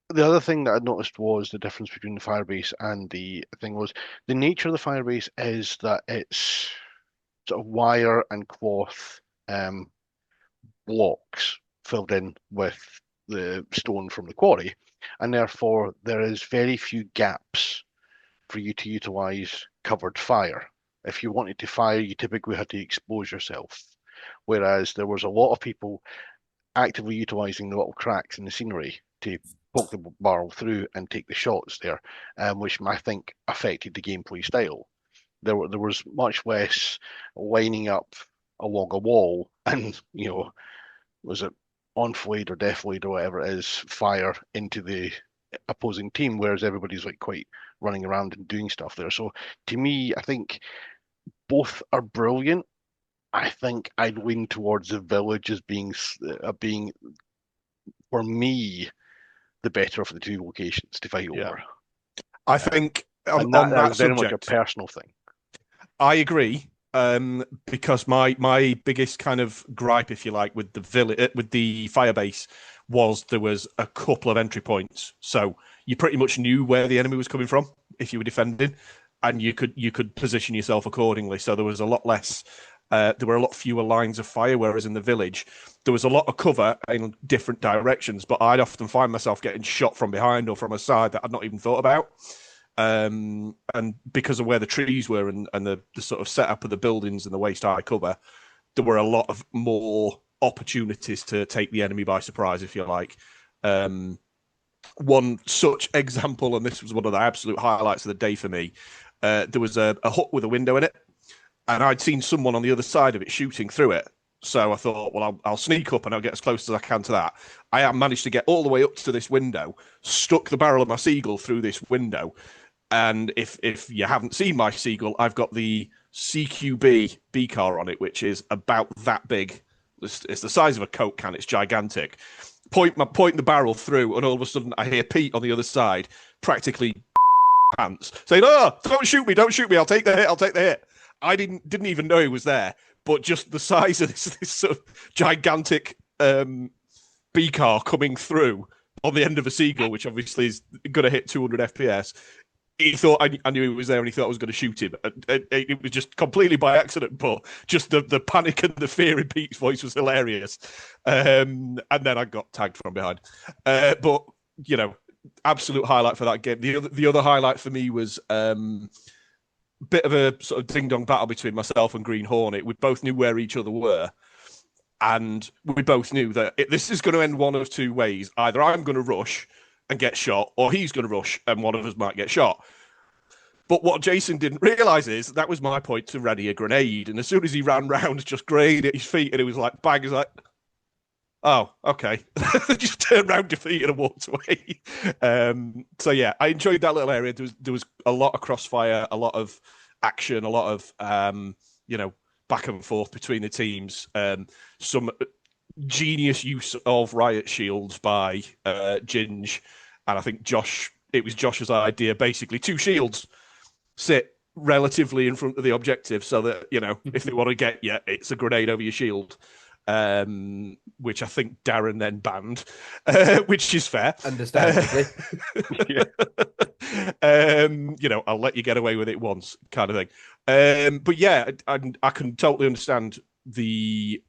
the other thing that I noticed was the difference between the firebase and the thing was the nature of the firebase is that it's sort of wire and cloth blocks filled in with the stone from the quarry, and therefore there is very few gaps for you to utilize covered fire. If you wanted to fire, you typically had to expose yourself, whereas there was a lot of people actively utilizing the little cracks in the scenery to poke the barrel through and take the shots there, which I think affected the gameplay style. There was much less lining up along a wall and, was it enfilade or defilade or whatever it is, fire into the opposing team, whereas everybody's like quite running around and doing stuff there. So to me, I think both are brilliant. I think I'd lean towards the village as being for me the better of the two locations to fight over. I think on that that is very much a subject, personal thing. I agree. Because my biggest kind of gripe, if you like, with the firebase was there was a couple of entry points, so you pretty much knew where the enemy was coming from if you were defending, and you could position yourself accordingly. So there was a lot less. There were a lot fewer lines of fire, whereas in the village there was a lot of cover in different directions. But I'd often find myself getting shot from behind or from a side that I'd not even thought about. And because of where the trees were and the sort of setup of the buildings and the waist high cover, there were a lot of more opportunities to take the enemy by surprise, if you like. One such example, and this was one of the absolute highlights of the day for me, there was a hut with a window in it, and I'd seen someone on the other side of it shooting through it. So I thought, well, I'll sneak up and I'll get as close as I can to that. I managed to get all the way up to this window, stuck the barrel of my Seagull through this window. And if you haven't seen my Seagull, I've got the CQB B car on it, which is about that big. It's the size of a Coke can. It's gigantic. Point the barrel through, and all of a sudden I hear Pete on the other side, practically pants, saying, "Oh, don't shoot me! Don't shoot me! I'll take the hit! I'll take the hit!" I didn't even know he was there, but just the size of this sort of gigantic B car coming through on the end of a Seagull, which obviously is going to hit 200 FPS. He thought I knew he was there, and he thought I was going to shoot him. It was just completely by accident, but just the panic and the fear in Pete's voice was hilarious. And then I got tagged from behind. But absolute highlight for that game. The other highlight for me was bit of a sort of ding-dong battle between myself and Green Hornet. We both knew where each other were, and we both knew that this is going to end one of two ways. Either I'm going to rush and get shot, or he's going to rush and one of us might get shot. But what Jason didn't realise is that was my point to ready a grenade. And as soon as he ran round, just grenade at his feet, and it was like, bang, he's like, oh, okay. Just turned around, defeated, and walked away. So yeah, I enjoyed that little area. There was a lot of crossfire, a lot of action, a lot of back and forth between the teams. Some genius use of riot shields by Ginge, and I think it was Josh's idea. Basically, 2 shields sit relatively in front of the objective, so that if they want to get you, it's a grenade over your shield. Which I think Darren then banned, which is fair. Understandably. I'll let you get away with it once, kind of thing. But yeah, I can totally understand the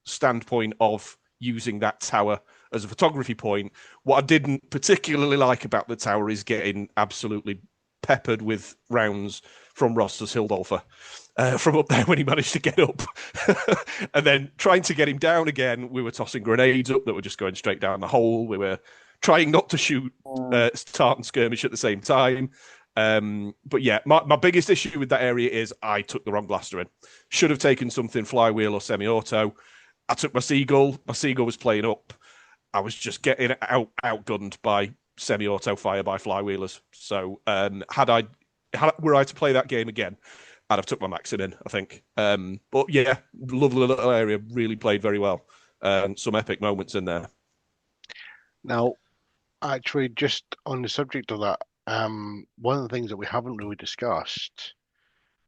standpoint of using that tower as a photography point. What I didn't particularly like about the tower is getting absolutely peppered with rounds from Roster's Hildolfer. From up there when he managed to get up. And then trying to get him down again, we were tossing grenades up that were just going straight down the hole. We were trying not to shoot tartan skirmish at the same time. But yeah, my biggest issue with that area is I took the wrong blaster in. Should have taken something flywheel or semi-auto. I took my Seagull. My Seagull was playing up. I was just getting outgunned by semi-auto fire by flywheelers. So were I to play that game again, I'd have took my Maxim in, I think. But yeah, lovely little area, really played very well. Some epic moments in there. Now, actually, just on the subject of that, one of the things that we haven't really discussed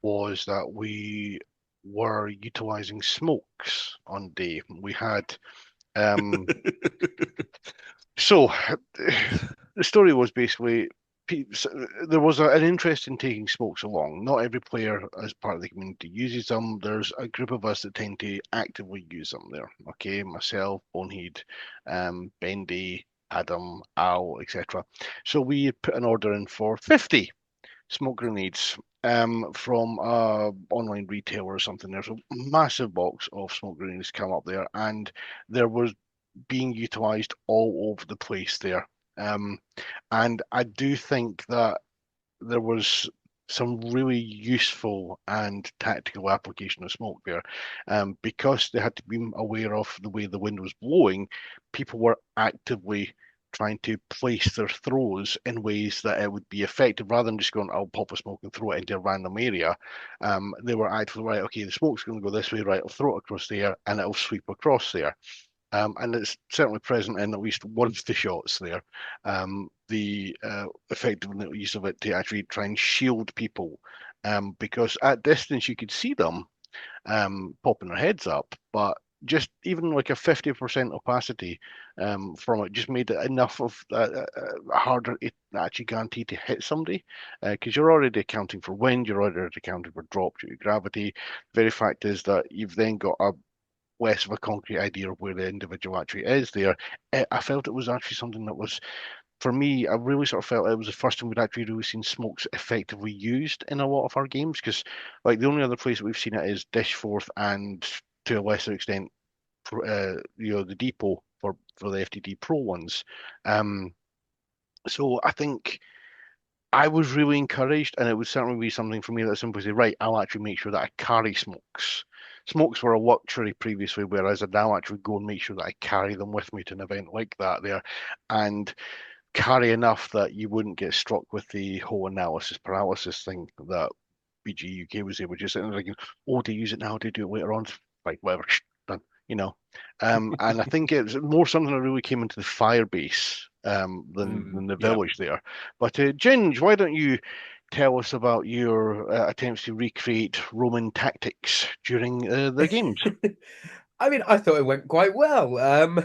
was that we were utilizing smokes on day. We had so the story was basically there was an interest in taking smokes along. Not every player as part of the community uses them. There's a group of us that tend to actively use them there. Okay, myself, Boneheed, Bendy, Adam, Al, etc. So we put an order in for 50 smoke grenades from a online retailer or something. There's a massive box of smoke grenades come up there, and there was being utilized all over the place there. And I do think that there was some really useful and tactical application of smoke there. Because they had to be aware of the way the wind was blowing, people were actively trying to place their throws in ways that it would be effective rather than just going, I'll pop a smoke and throw it into a random area. They were actively, right, okay, the smoke's going to go this way, right, I'll throw it across there and it'll sweep across there. And it's certainly present in at least one of the shots there. The effective use of it to actually try and shield people, because at distance you could see them popping their heads up, but just even like a 50% opacity from it just made it enough of harder to actually guarantee to hit somebody, because you're already accounting for wind, you're already accounting for drop due to gravity. The very fact is that you've then got a less of a concrete idea of where the individual actually is there. I felt it was actually something that was, for me, I really sort of felt it was the first time we'd actually really seen smokes effectively used in a lot of our games, because like the only other place that we've seen it is Dishforth and to a lesser extent, the depot for the FTD Pro ones. So I think I was really encouraged, and it would certainly be something for me that simply say, right, I'll actually make sure that I carry smokes. Smokes were a luxury previously, whereas I now actually go and make sure that I carry them with me to an event like that there, and carry enough that you wouldn't get struck with the whole analysis paralysis thing that BG UK was able to just like, oh, to use it now, to do it later on, like whatever, done, And I think it's more something that really came into the fire base than the village there. But Ginge, why don't you tell us about your attempts to recreate Roman tactics during the games? I mean, I thought it went quite well.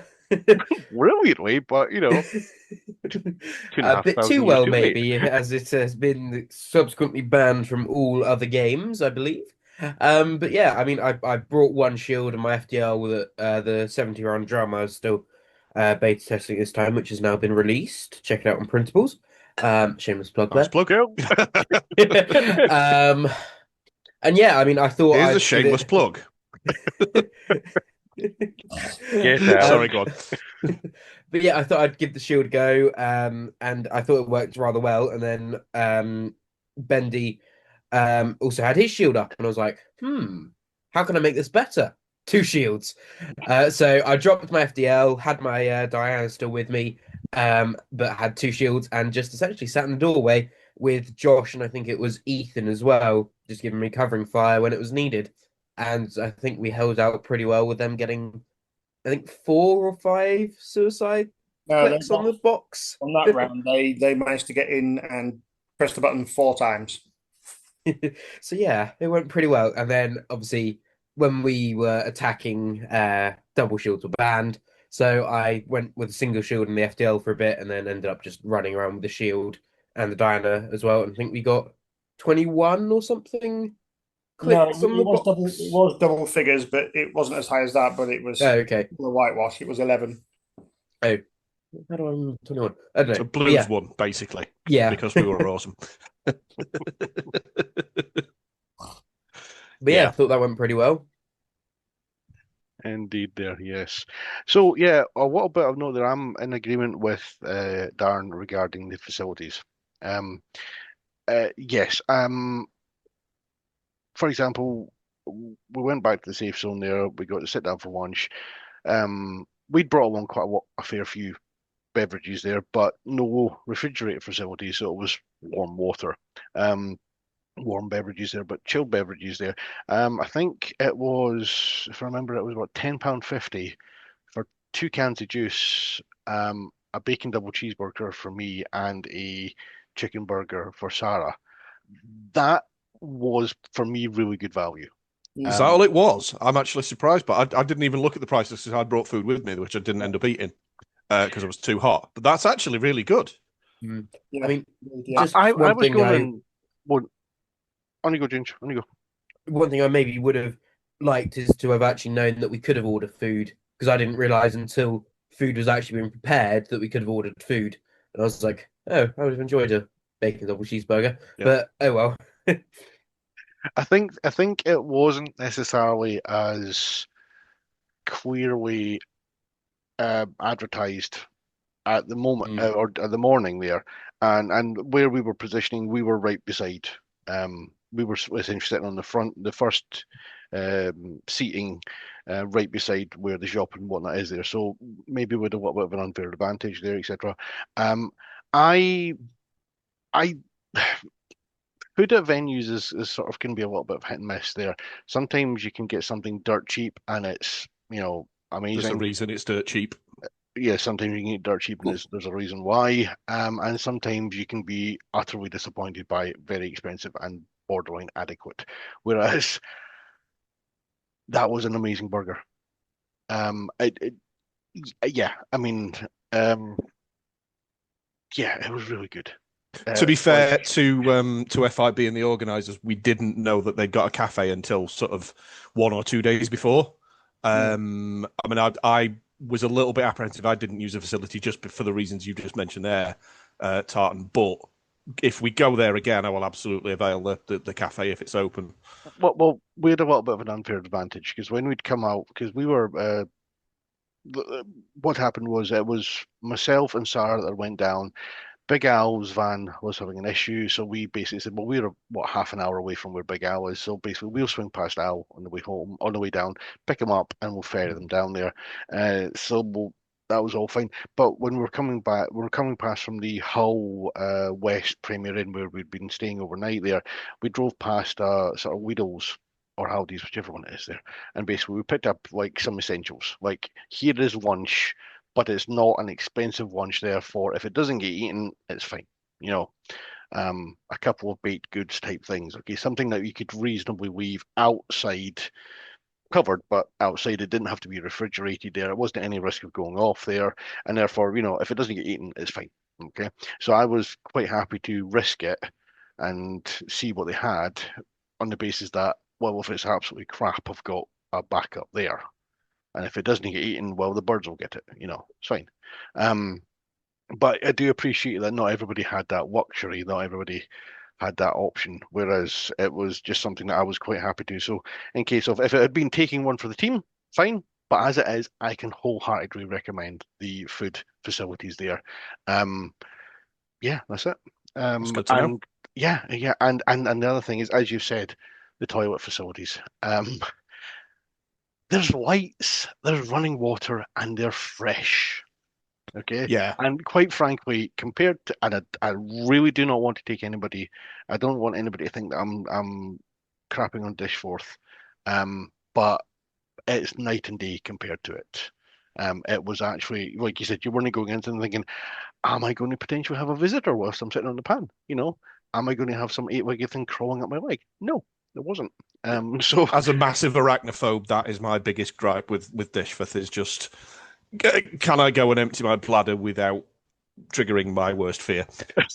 Brilliantly, but a bit too well, maybe, as it has been subsequently banned from all other games, I believe. But yeah, I mean, I brought one shield and my FDL with the 70-round drum. I was still beta testing this time, which has now been released. Check it out on Printables. Shameless plug there. Plug out. And yeah, I mean, I thought here's a shameless plug. Sorry, go on. But yeah, I thought I'd give the shield a go, and I thought it worked rather well. And then Bendy also had his shield up, and I was like, how can I make this better? Two shields. So I dropped my FDL, had my Diana still with me, but had two shields, and just essentially sat in the doorway with Josh, and I think it was Ethan as well, just giving me covering fire when it was needed. And I think we held out pretty well with them getting, I think, 4 or 5 suicide No, clicks on the box. on that round, they managed to get in and press the button 4 times. So yeah, it went pretty well. And then obviously when we were attacking, double shields were banned. So I went with a single shield in the FDL for a bit, and then ended up just running around with the shield and the Diana as well. And I think we got 21 or something No, clicks on the box. it was double figures, but it wasn't as high as that. But it was Oh, okay. the whitewash. It was 11. Oh, how do I remember 21? I don't know. So But Blues yeah, won, basically, yeah. because we were awesome. But yeah, I Yeah. thought that went pretty well. Indeed, there, yes. So, yeah, a little bit of note there. I'm in agreement with Darren regarding the facilities. Yes. For example, we went back to the safe zone there. We got to sit down for lunch. We'd brought along quite a fair few beverages there, but no refrigerator facilities, so it was warm water. Warm beverages there, but chilled beverages there. I think it was, if I remember, it was what, £10.50 for 2 cans of juice, a bacon double cheeseburger for me, and a chicken burger for Sarah. That was for me really good value. Is that all it was? I'm actually surprised, but I didn't even look at the prices because I brought food with me, which I didn't end up eating because it was too hot. But that's actually really good. Yeah. Yeah. I mean, Yeah. just I one was thing going. Well, on you go, Ginger. On you go. one thing I maybe would have liked is to have actually known that we could have ordered food, because I didn't realize until food was actually being prepared that we could have ordered food. And I was like, oh, I would have enjoyed a bacon double cheeseburger. Yeah. But oh well. I think it wasn't necessarily as clearly advertised at the moment or at the morning there, and where we were positioning, we were right beside. We were essentially sitting on the front, the first seating, right beside where the shop and whatnot is there. So maybe with a little bit of an unfair advantage there, etc. I I food at venues is sort of can be a little bit of hit and miss there. Sometimes you can get something dirt cheap and it's There's a amazing. reason it's dirt cheap. Yeah, sometimes you can get dirt cheap and there's a reason why. And sometimes you can be utterly disappointed by very expensive and borderline adequate. Whereas that was an amazing burger. Yeah, I mean, yeah, it was really good. To be fair Like, to FIB and the organisers, we didn't know that they'd got a cafe until sort of 1 or 2 days before. I mean, I was a little bit apprehensive. I didn't use a facility just for the reasons you just mentioned there, Tartan. But if we go there again, I will absolutely avail the cafe if it's open. well, we had a little bit of an unfair advantage because when we'd come out, because we were, what happened was it was myself and Sarah that went down. Big Al's van was having an issue, so we basically said, "Well, we're half an hour away from where Big Al is, so basically we'll swing past Al on the way home, on the way down, pick them up, and we'll ferry them down there." That was all fine. But when we were coming back, we were coming past from the Hull West Premier Inn where we'd been staying overnight there. We drove past sort of Weedles or Haldi's, whichever one it is there, and basically we picked up like some essentials. Like, here is lunch, but it's not an expensive lunch. Therefore, if it doesn't get eaten, it's fine. You know, a couple of baked goods type things. Okay, something that you could reasonably leave outside, covered, but outside. It didn't have to be refrigerated there. It wasn't any risk of going off there, and therefore, if it doesn't get eaten, it's fine. Okay, so I was quite happy to risk it and see what they had on the basis that, well, if it's absolutely crap, I've got a backup there. And if it doesn't get eaten, well, the birds will get it. It's fine. But I do appreciate that not everybody had that luxury, not everybody had that option, whereas it was just something that I was quite happy to. So, in case of if it had been taking one for the team, fine. But as it is, I can wholeheartedly recommend the food facilities there. Yeah, that's it. That's good to know. And Yeah, yeah, and the other thing is, as you said, the toilet facilities. There's lights, there's running water, and they're fresh. Okay, Yeah. and quite frankly, compared to, and I really do not want to take anybody. I don't want anybody to think that I'm crapping on Dishforth, but it's night and day compared to it. It was actually, like you said, you weren't going into and thinking, am I going to potentially have a visitor whilst I'm sitting on the pan? Am I going to have some eight-legged thing crawling up my leg? No, there wasn't. So As a massive arachnophobe, that is my biggest gripe with Dishforth is just, can I go and empty my bladder without triggering my worst fear?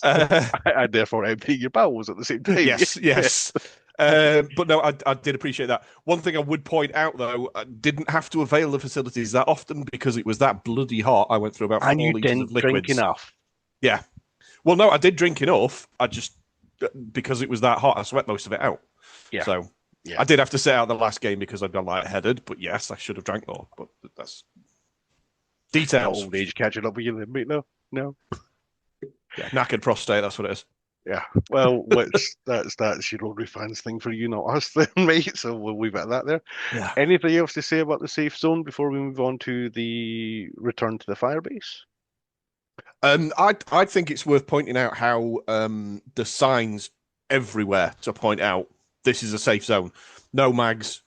I therefore empty your bowels at the same time. Yes, yes. But no, I did appreciate that. One thing I would point out, though, I didn't have to avail the facilities that often because it was that bloody hot. I went through about And 4 you liters of didn't liquids. drink enough. Yeah. Well, no, I did drink enough. I just, because it was that hot, I sweat most of it out. Yeah. So Yeah. I did have to sit out the last game because I'd gone lightheaded. But yes, I should have drank more. But that's details. Old age catching up with you, mate. No. Yeah, knackered prostate. That's what it is. Yeah. Well, that's your old fans thing for you, not us, then, mate. So we'll leave it at that there. Yeah. Anything else to say about the safe zone before we move on to the return to the firebase? I think it's worth pointing out how the signs everywhere to point out this is a safe zone. No mags.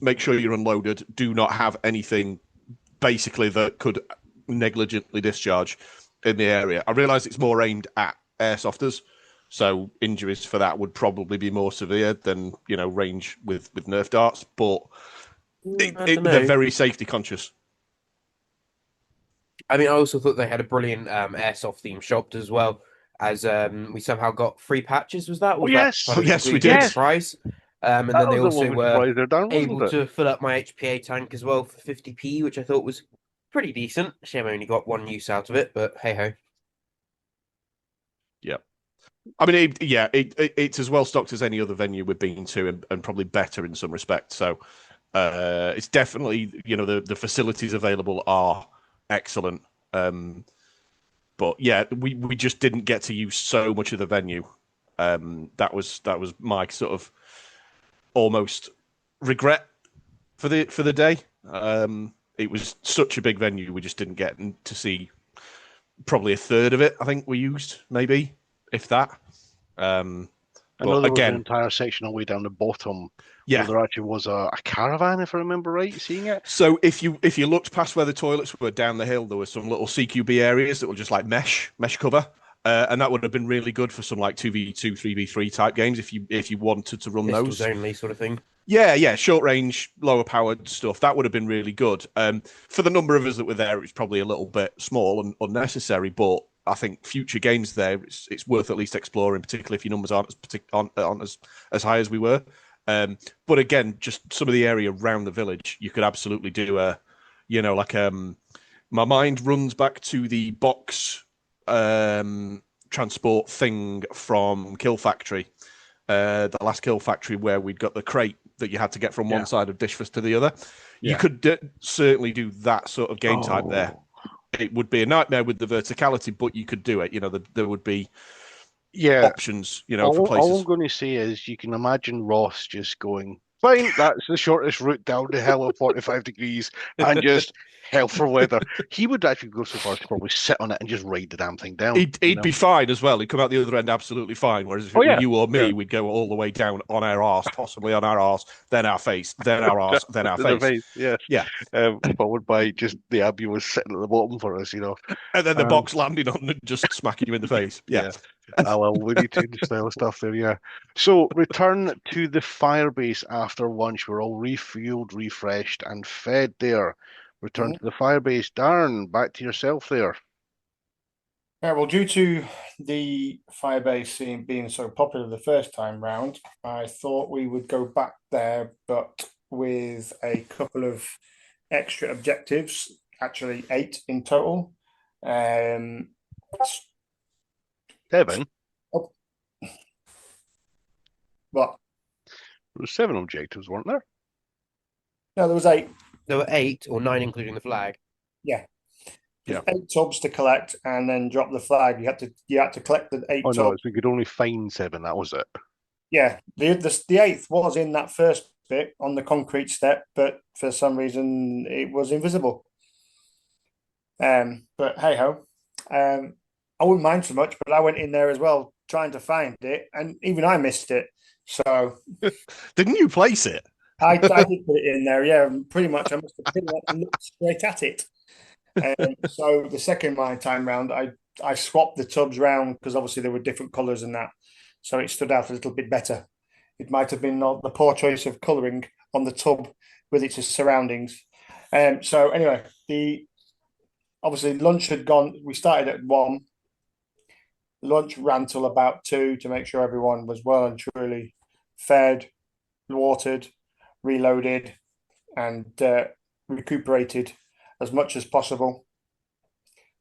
Make sure you're unloaded. Do not have anything basically that could negligently discharge in the area. I realise it's more aimed at airsofters, so injuries for that would probably be more severe than range with Nerf darts. But they're very safety conscious. I mean, I also thought they had a brilliant airsoft themed shop as well. As we somehow got free patches. Was that? Was yes. that Yes, we did. Price. And That then they was the also one were surprise there, Dan, able wasn't it? to fill up my HPA tank as well for 50p, which I thought was pretty decent. Shame I only got one use out of it, but hey ho. Yeah. I mean, it's as well stocked as any other venue we've been to, and probably better in some respects. So it's definitely, the facilities available are excellent. But yeah, we just didn't get to use so much of the venue. That was my sort of almost regret for the day. It was such a big venue, we just didn't get to see probably a third of it. I think we used, maybe, if that. I know But there was an again, entire section all the way down the bottom yeah. where there actually was a caravan, if I remember right, seeing it. So if you looked past where the toilets were down the hill, there were some little CQB areas that were just like mesh cover. And that would have been really good for some like 2v2, 3v3 type games if you wanted to run Pistols those. only sort of thing. Yeah, short range, lower powered stuff. That would have been really good. For the number of us that were there, it was probably a little bit small and unnecessary, but I think future games there, it's worth at least exploring, particularly if your numbers aren't as high as we were. But again, just some of the area around the village, you could absolutely do my mind runs back to the box transport thing from Kill Factory, the last Kill Factory, where we'd got the crate that you had to get from one side of Dishfest to the other. Yeah. You could certainly do that sort of game type there. It would be a nightmare with the verticality, but you could do it. There would be options, for places. All I'm going to say is you can imagine Ross just going, fine, that's the shortest route down the hill of 45 degrees and just hell for weather. He would actually go so far as to probably sit on it and just ride the damn thing down. He'd be fine as well. He'd come out the other end absolutely fine. Whereas if it were you or me, we'd go all the way down on our arse, possibly on our arse, then our face, then our arse, then our face. Yeah. Followed by just the ambulance sitting at the bottom for us, And then the box landing on and just smacking you in the face. Yeah. A little Looney Tunes style stuff there, yeah. So, return to the firebase after lunch. We're all refueled, refreshed, and fed there. Return to the firebase. Darren, back to yourself there. Yeah, well, due to the firebase being so popular the first time round, I thought we would go back there, but with a couple of extra objectives, actually 8 in total. Seven? Oh. What? There were 7 objectives, weren't there? No, there was 8. There were 8 or 9, including the flag. Yeah. Yeah. 8 tubs to collect and then drop the flag. You had to collect the 8 Oh no, tubs. we could only find 7. That was it. Yeah, the eighth was in that first bit on the concrete step, but for some reason it was invisible. But hey ho, I wouldn't mind so much, but I went in there as well trying to find it, and even I missed it. So Didn't you place it? I did put it in there. Yeah, pretty much. I must have pinned it and looked straight at it. So the second time round, I swapped the tubs round because obviously they were different colours and that, so it stood out a little bit better. It might have been the poor choice of colouring on the tub with its surroundings. So anyway, the obviously lunch had gone. We started at 1. Lunch ran till about 2 to make sure everyone was well and truly fed, watered, reloaded, and recuperated as much as possible.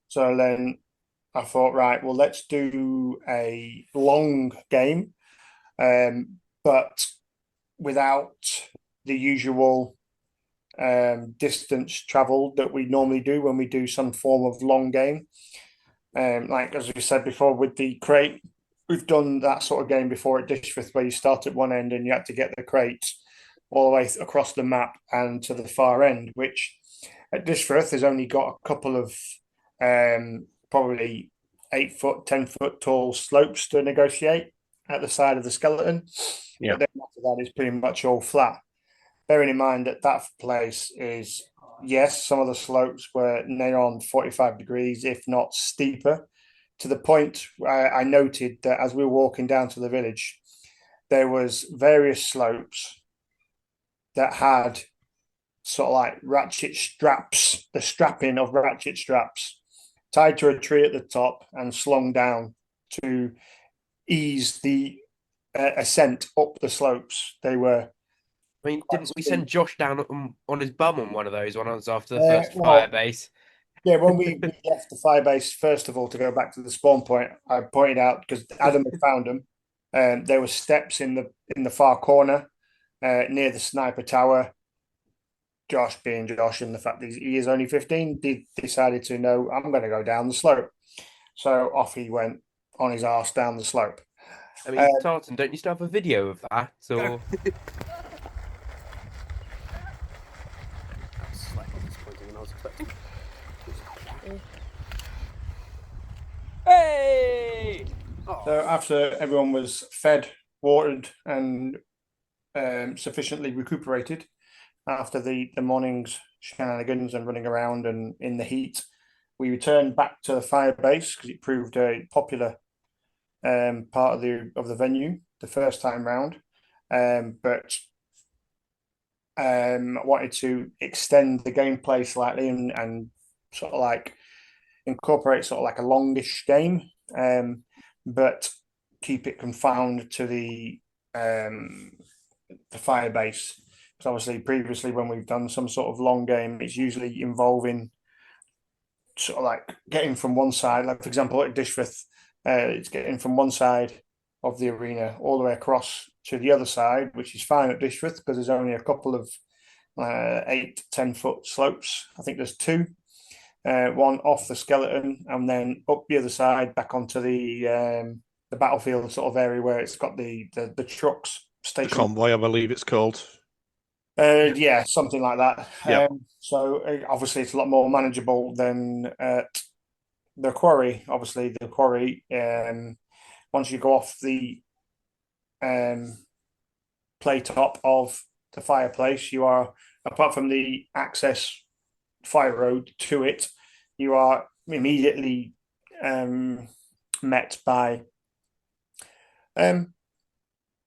So then I thought, right, well, let's do a long game, but without the usual distance traveled that we normally do when we do some form of long game. Like as we said before, with the crate, we've done that sort of game before at Dishfith, where you start at one end and you had to get the crates all the way across the map and to the far end, which at Dishfirth has only got a couple of probably 8 foot, 10 foot tall slopes to negotiate at the side of the skeleton. Yeah. But then after that, it's pretty much all flat. Bearing in mind that that place is, yes, some of the slopes were near on 45 degrees, if not steeper, to the point I noted that as we were walking down to the village, there was various slopes that had sort of like ratchet straps, the strapping of ratchet straps tied to a tree at the top and slung down to ease the ascent up the slopes. They were. I mean, didn't we send Josh down on his bum on one of those when I was after the Uh, first well, fire base? Yeah, when we left the fire base, first of all, to go back to the spawn point, I pointed out because Adam had found them. There were steps in the far corner near the sniper tower. Josh, being Josh, and the fact that he is only 15, decided to know I'm going to go down the slope. So off he went on his arse down the slope. I mean, Tartan, don't you still have a video of that? Or slightly disappointing than I was expecting. Hey! So after everyone was fed, watered, and sufficiently recuperated after the morning's shenanigans and running around and in the heat, we returned back to the fire base because it proved a popular part of the venue the first time round, but wanted to extend the gameplay slightly and sort of like incorporate sort of like a longish game, but keep it confined to the fire base. Because obviously previously when we've done some sort of long game, it's usually involving sort of like getting from one side, like for example at Dishfith, it's getting from one side of the arena all the way across to the other side, which is fine at Dishfith because there's only a couple of 8 to 10 foot slopes. I think there's 2, one off the skeleton and then up the other side back onto the battlefield sort of area where it's got the trucks station. The convoy, I believe it's called. Yeah, something like that. Yep. So obviously it's a lot more manageable than at the quarry. Obviously the quarry, once you go off the play top of the fireplace, you are, apart from the access fire road to it, you are immediately met by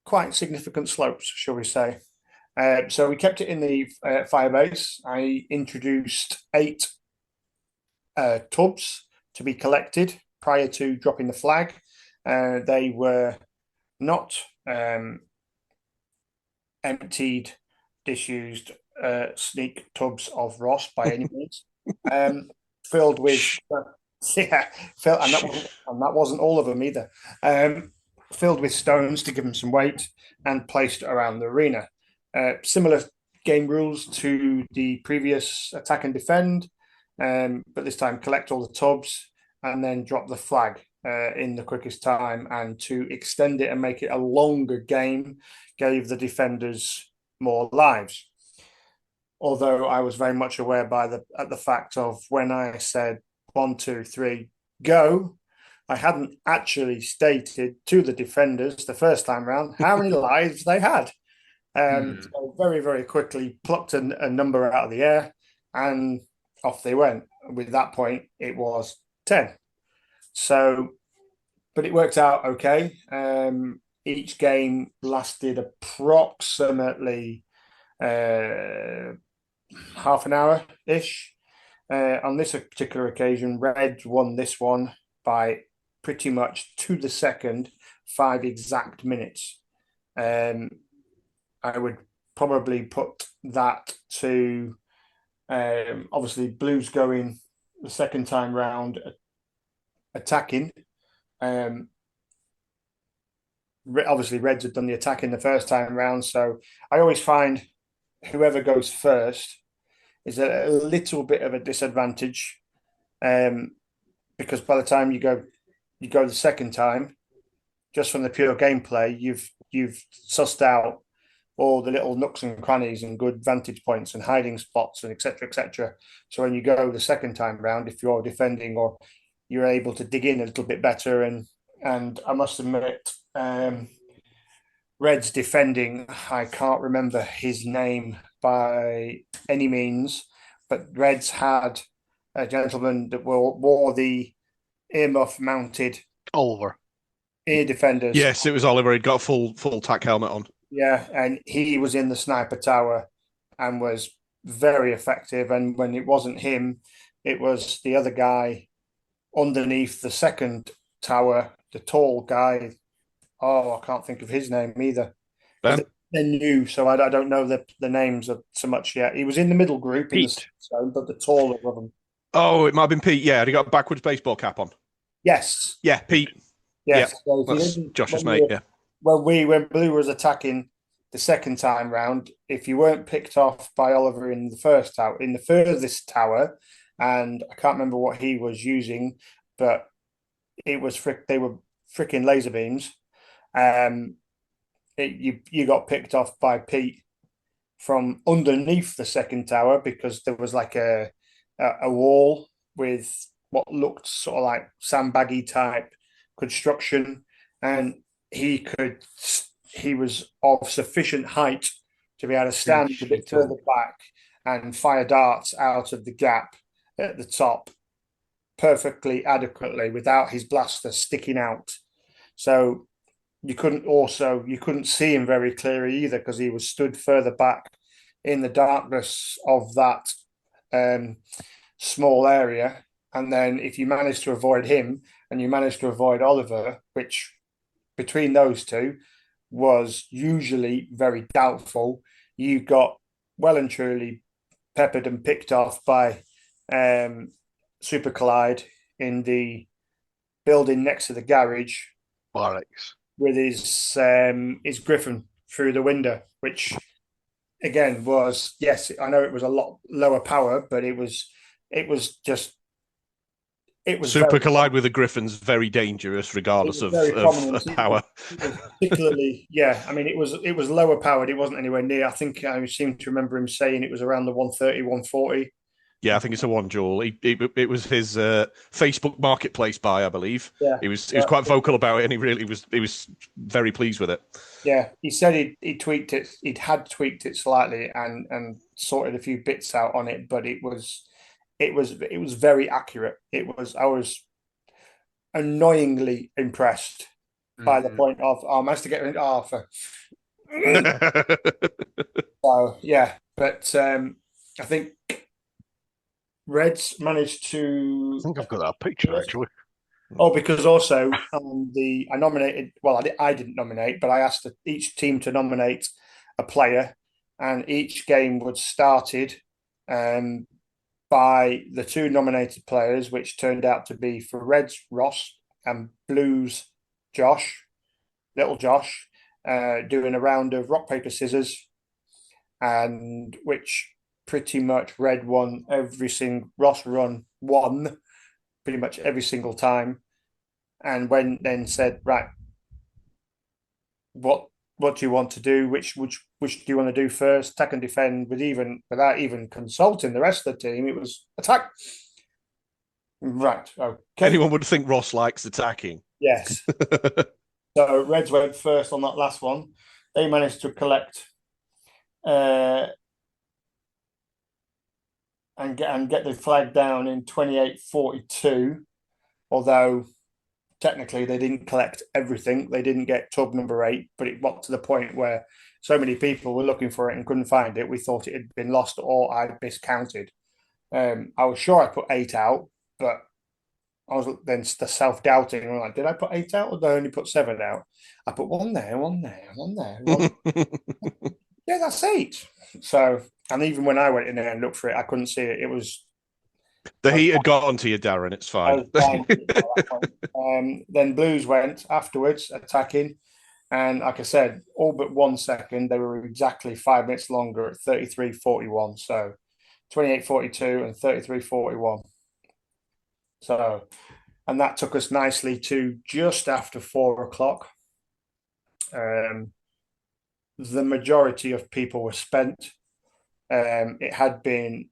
quite significant slopes, shall we say. So we kept it in the fire base. I introduced 8 tubs to be collected prior to dropping the flag. They were not emptied, disused, sneak tubs of Ross by any means. Filled with and that wasn't all of them either. Filled with stones to give them some weight and placed around the arena. Similar game rules to the previous attack and defend. but this time collect all the tubs and then drop the flag in the quickest time. And to extend it and make it a longer game gave the defenders more lives. Although I was very much aware at the fact of when I said 1, 2, 3, go, I hadn't actually stated to the defenders the first time round how many lives they had. So very, very quickly plucked a number out of the air and off they went. With that point, it was 10. So, but it worked out okay. Each game lasted approximately half an hour ish. On this particular occasion, Red won this one by pretty much to the second, 5 exact minutes. I would probably put that to obviously Blues going the second time round attacking. Obviously, Reds had done the attacking the first time round, so I always find whoever goes first is a little bit of a disadvantage, because by the time you go the second time, just from the pure gameplay, you've sussed out all the little nooks and crannies and good vantage points and hiding spots and etc. etc. So when you go the second time round, if you're defending or you're able to dig in a little bit better, and I must admit, Red's defending, I can't remember his name by any means, but Reds had a gentleman that wore the earmuff mounted Oliver. ear defenders. Yes, it was Oliver. He'd got a full tack helmet on. Yeah, and he was in the sniper tower and was very effective. And when it wasn't him, it was the other guy underneath the second tower, the tall guy. Oh, I can't think of his name either. Ben? They're new, so I don't know the names of so much yet. He was in the middle group in the zone, but the taller of them. Oh, it might have been Pete. Yeah, he got a backwards baseball cap on. Yes. Yeah, Pete. Yes. Yeah, that's Josh's mate. Yeah. When Blue was attacking the second time round, if you weren't picked off by Oliver in the first tower, in the furthest tower, and I can't remember what he was using, but it was they were freaking laser beams. You got picked off by Pete from underneath the second tower because there was like a wall with what looked sort of like sandbaggy type construction, and he was of sufficient height to be able to stand a bit further back and fire darts out of the gap at the top perfectly adequately without his blaster sticking out. So you couldn't see him very clearly either because he was stood further back in the darkness of that small area. And then if you managed to avoid him and you managed to avoid Oliver, which between those two was usually very doubtful, you got well and truly peppered and picked off by Super Collide in the building next to the garage. Barracks. With his Griffin through the window, which again was, yes, I know it was a lot lower power, but it was Super Collide with the Griffins, very dangerous regardless of power. Particularly, yeah. I mean, it was lower powered. It wasn't anywhere near. I think I seem to remember him saying it was around the 130, 140. Yeah, I think it's a 1 joule. It was his Facebook Marketplace buy, I believe. Yeah, he was quite vocal about it, and he was very pleased with it. Yeah, he said he tweaked it. He had tweaked it slightly and sorted a few bits out on it, but it was very accurate. I was annoyingly impressed by the point of I managed to get rid of Arthur. So yeah, but I think Reds managed to. I think I've got that picture actually. Oh, because also I nominated. Well, I didn't nominate, but I asked each team to nominate a player, and each game was started by the 2 nominated players, which turned out to be for Reds Ross and Blues Little Josh, doing a round of rock paper scissors, and which pretty much Red won Ross won pretty much every single time, and then said, right, what do you want to do? Which do you want to do first? Attack and defend, without even consulting the rest of the team. It was attack. Right. Okay. Anyone would think Ross likes attacking. Yes. So Reds went first on that last one. They managed to collect and get the flag down in 28-42, although technically they didn't collect everything. They didn't get tub number 8, but it got to the point where so many people were looking for it and couldn't find it. We thought it had been lost or I'd miscounted. I was sure I put 8 out, but I was then the self-doubting. I'm like, did I put 8 out or did I only put 7 out? I put 1 there, 1 there, 1 there. Yeah, that's 8. So, and even when I went in there and looked for it, I couldn't see it. It was the heat had got onto you, Darren. It's fine. Then Blues went afterwards, attacking. And like I said, all but 1 second, they were exactly 5 minutes longer at 33-41. So 28-42 and 33-41. So, and that took us nicely to just after 4 o'clock. The majority of people were spent. It had been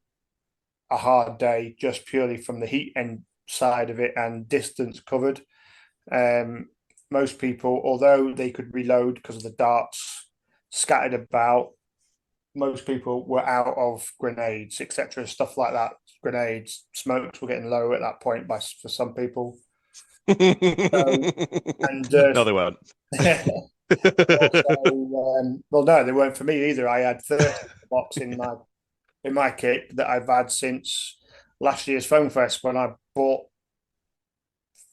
a hard day just purely from the heat end side of it and distance covered. Most people, although they could reload because of the darts scattered about, most people were out of grenades, etc., stuff like that. Grenades, smokes were getting low at that point for some people. No, they weren't. Well, no, they weren't for me either. I had 30 box in my kit that I've had since last year's Foam Fest when I bought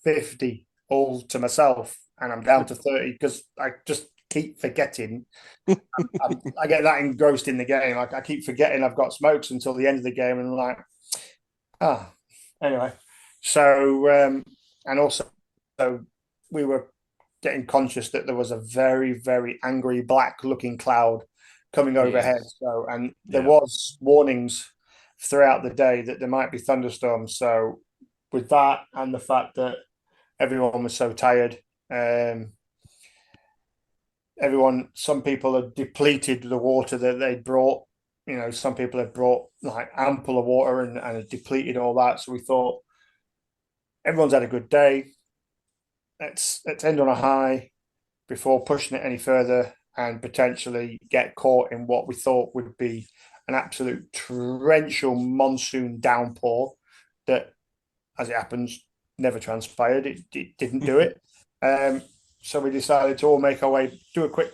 50 all to myself, and I'm down to 30 because I just keep forgetting. I get that engrossed in the game. I keep forgetting I've got smokes until the end of the game, and I'm like, anyway. So, and also, we were getting conscious that there was a very, very angry black-looking cloud coming overhead. Yes. So, and there was warnings throughout the day that there might be thunderstorms. So, with that and the fact that everyone was so tired, some people had depleted the water that they brought. You know, some people had brought like ample of water and had depleted all that. So we thought everyone's had a good day. Let's end on a high before pushing it any further and potentially get caught in what we thought would be an absolute torrential monsoon downpour that, as it happens, never transpired. It didn't do it. So we decided to all make our way, do a quick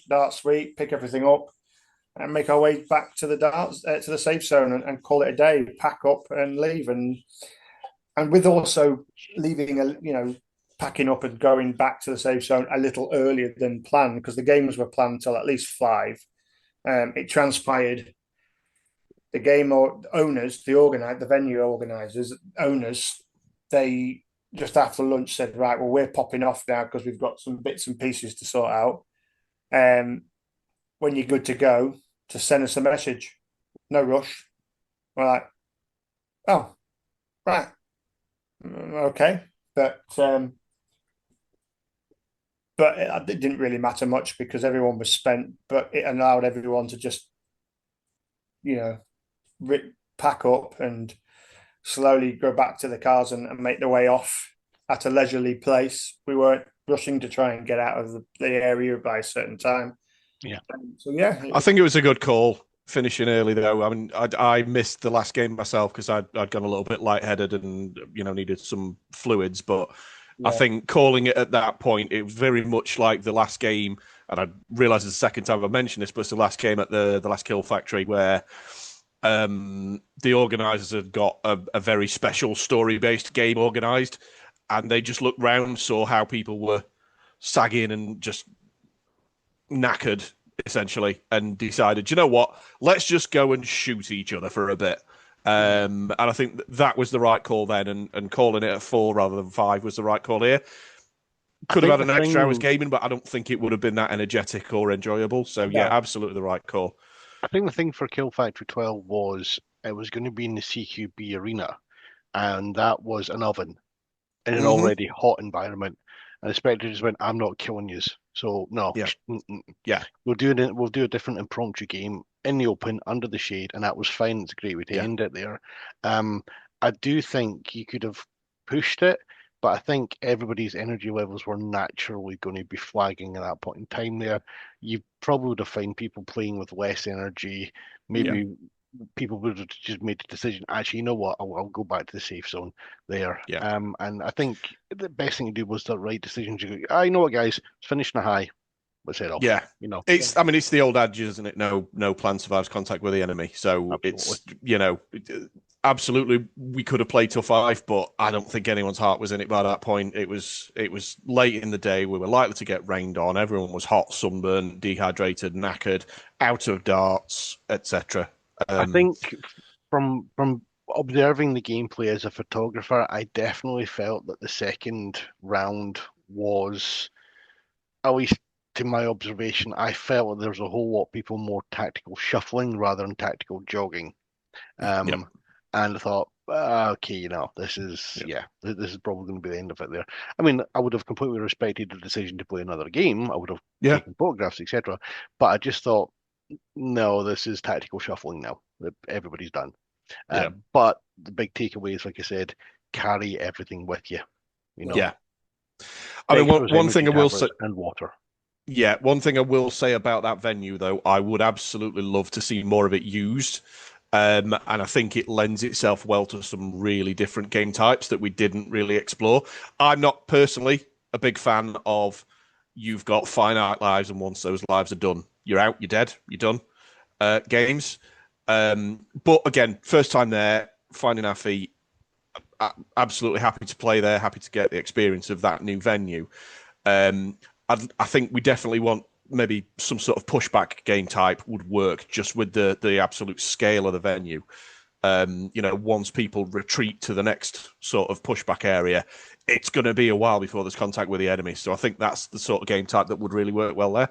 dart sweep, pick everything up, and make our way back to the to the safe zone and call it a day, pack up and leave. And with also leaving packing up and going back to the safe zone a little earlier than planned, because the games were planned until at least 5. It transpired the game owners, the venue organisers, they just after lunch said, right, well, we're popping off now because we've got some bits and pieces to sort out. When you're good to go, to send us a message. No rush. We're like, oh, right. Okay. But it didn't really matter much because everyone was spent, but it allowed everyone to just, pack up and slowly go back to the cars and make their way off at a leisurely pace. We weren't rushing to try and get out of the area by a certain time. Yeah. So, yeah. I think it was a good call finishing early, though. I mean, I missed the last game myself because I'd gone a little bit lightheaded and, needed some fluids, but I think calling it at that point, it was very much like the last game, and I realise it's the second time I've mentioned this, but it's the last game at the Last Kill Factory where the organisers had got a very special story-based game organised, and they just looked round, saw how people were sagging and just knackered, essentially, and decided, you know what, let's just go and shoot each other for a bit. And I think that was the right call then, and calling it at 4 rather than 5 was the right call here. Could have had an extra hour's gaming, but I don't think it would have been that energetic or enjoyable. So, yeah, absolutely the right call. I think the thing for Kill Factory 12 was it was going to be in the CQB arena, and that was an oven in an Mhm. already hot environment. And the spectators went, "I'm not killing you." So no, Yeah. Yeah. we'll do a different impromptu game in the open under the shade, and that was fine. It's a great way to Yeah. end it there. I do think you could have pushed it, but I think everybody's energy levels were naturally going to be flagging at that point in time there. You probably would have found people playing with less energy, maybe people would have just made the decision, actually, you know what, I'll go back to the safe zone there. Yeah. And I think the best thing to do was the right decision. You go, you know what, guys, it's finished in a high. Let's head off. Yeah. You know, I mean, it's the old adage, isn't it? No plan survives contact with the enemy. So absolutely. it's, absolutely, we could have played till 5, but I don't think anyone's heart was in it by that point. It was late in the day. We were likely to get rained on. Everyone was hot, sunburned, dehydrated, knackered, out of darts, etc. I think from observing the gameplay as a photographer, I definitely felt that the second round was, at least to my observation, I felt that there was a whole lot of people more tactical shuffling rather than tactical jogging. Yep. And I thought, okay, this is this is probably going to be the end of it there. I mean, I would have completely respected the decision to play another game. I would have Yeah. taken photographs, etc. But I just thought, no, this is tactical shuffling now. Everybody's done. Yeah. But the big takeaway is, like I said, carry everything with you. Yeah. I mean, one thing I will say, and water. Yeah, one thing I will say about that venue, though, I would absolutely love to see more of it used. And I think it lends itself well to some really different game types that we didn't really explore. I'm not personally a big fan of you've got finite lives, and once those lives are done, you're out, you're dead, you're done games. But again, first time there, finding our feet, absolutely happy to play there, happy to get the experience of that new venue. I think we definitely want maybe some sort of pushback game type would work just with the absolute scale of the venue. Once people retreat to the next sort of pushback area, it's going to be a while before there's contact with the enemy. So I think that's the sort of game type that would really work well there.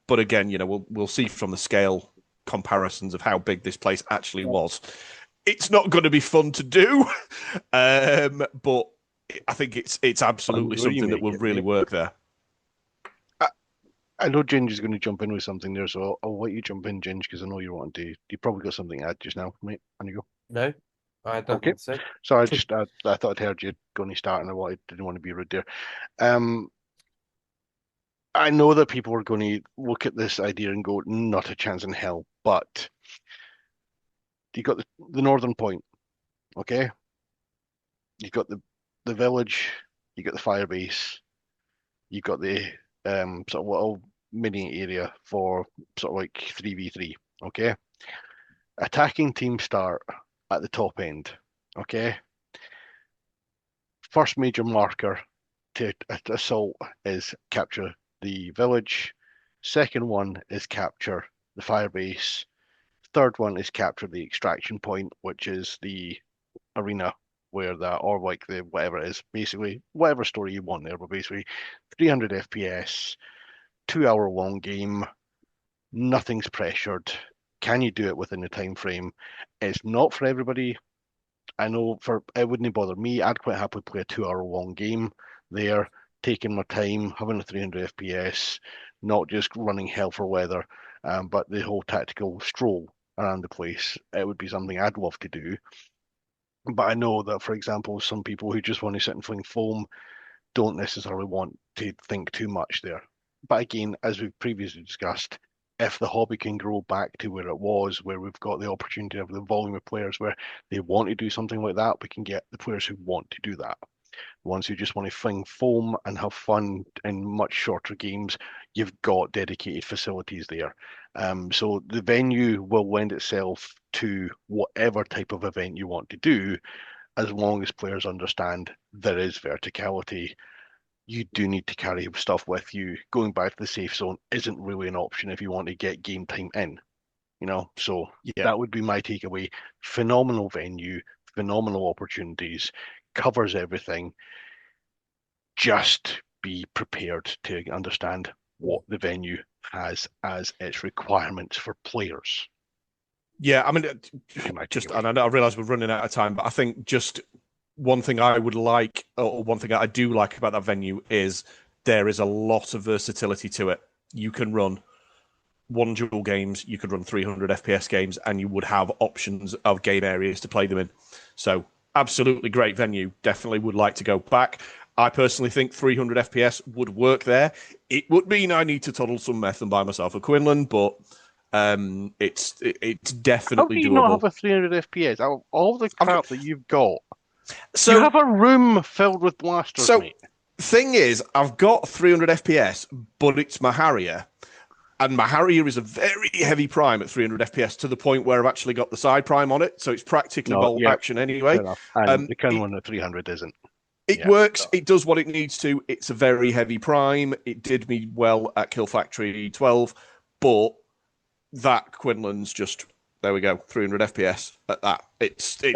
But again, we'll see from the scale comparisons of how big this place actually was. It's not going to be fun to do, but I think it's absolutely something that will really work there. I know Ginge is going to jump in with something there, so I'll let you jump in, Ginge, because I know you're wanting to. You probably got something to add just now, mate. On you go. No, I don't think so. So I thought I'd heard you going to start, and didn't want to be rude there. I know that people are going to look at this idea and go, not a chance in hell, but you got the northern point, okay? You've got the village, you got the fire base, you've got the sort of little mini area for sort of like 3v3, okay? Attacking teams start at the top end, okay? First major marker to assault is capture the village. Second one is capture the fire base. Third one is capture the extraction point, which is the arena where that, or like the whatever it is, basically whatever story you want there, but basically 300 FPS, 2 hour long game, nothing's pressured. Can you do it within the time frame? It's not for everybody. I know it wouldn't bother me. I'd quite happily play a 2 hour long game there, taking my time, having a 300 FPS, not just running hell for weather, but the whole tactical stroll around the place. It would be something I'd love to do. But I know that, for example, some people who just want to sit and fling foam don't necessarily want to think too much there. But again, as we've previously discussed, if the hobby can grow back to where it was, where we've got the opportunity of the volume of players where they want to do something like that, we can get the players who want to do that. Ones who just want to fling foam and have fun in much shorter games, you've got dedicated facilities there. So the venue will lend itself to whatever type of event you want to do, as long as players understand there is verticality. You do need to carry stuff with you. Going back to the safe zone isn't really an option if you want to get game time in. So that would be my takeaway. Phenomenal venue, phenomenal opportunities, covers everything. Just be prepared to understand what the venue has as its requirements for players. Yeah, I mean, Just and I realize we're running out of time, but I think just one thing I would like, or one thing I do like about that venue is there is a lot of versatility to it. You can run one dual games, you could run 300 FPS games, and you would have options of game areas to play them in. So, absolutely great venue. Definitely would like to go back. I personally think 300 FPS would work there. It would mean I need to toddle some meth and buy myself a Quinlan, but it's how definitely do you not doable. have a 300 FPS? Out of all the crap that you've got, So you have a room filled with blasters, so mate. thing is, I've got 300 FPS, but it's my Harrier. And my Harrier is a very heavy prime at 300 FPS to the point where I've actually got the side prime on it. So it's practically No, bolt yeah, action anyway. fair enough. And the It, Quinlan at 300 isn't. it Yeah, works. so. It does what it needs to. It's a very heavy prime. It did me well at Kill Factory 12, but that Quinlan's just, there we go, 300 FPS at that. It's a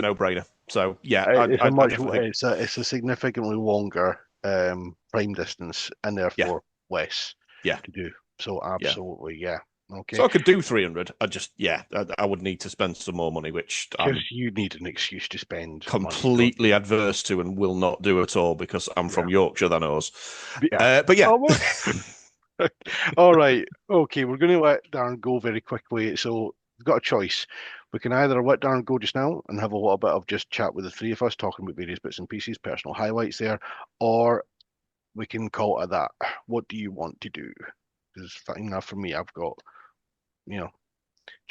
no-brainer. So yeah, It's I a much definitely think, it's a significantly longer prime distance and therefore less yeah, to do. So yeah. absolutely, yeah. Okay. So I could do 300. I would need to spend some more money, which I'm Because you need an excuse to spend money, don't completely you? adverse to and will not do at all because I'm from Yorkshire, that knows. Yeah. But yeah, All right. Okay, we're going to let Darren go very quickly. So we've got a choice. We can either let Darren go just now and have a little bit of just chat with the three of us, talking about various bits and pieces, personal highlights there, or we can call it that. What do you want to do? Because fine enough for me. I've got, you know,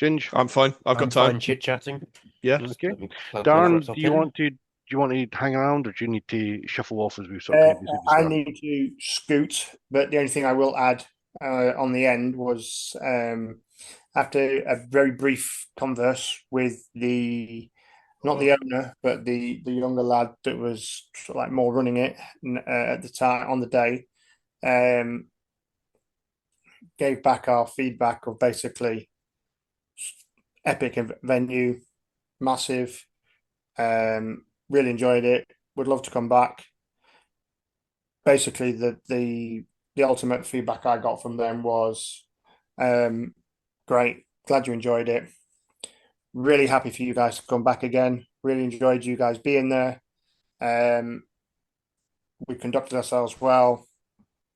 Ginge. I'm fine. I've I'm got time. fine chit-chatting. Yeah. Okay. Let me plug my Darren, laptop do you in. want to hang around, or do you need to shuffle off as we've sort of previously I discussed? need to scoot, but the only thing I will add on the end was after a very brief converse with the not the owner, but the younger lad that was sort of like more running it at the time on the day, um, gave back our feedback of basically epic venue, massive. Really enjoyed it. Would love to come back. Basically, the ultimate feedback I got from them was, great. Glad you enjoyed it. Really happy for you guys to come back again. Really enjoyed you guys being there. Um, we conducted ourselves well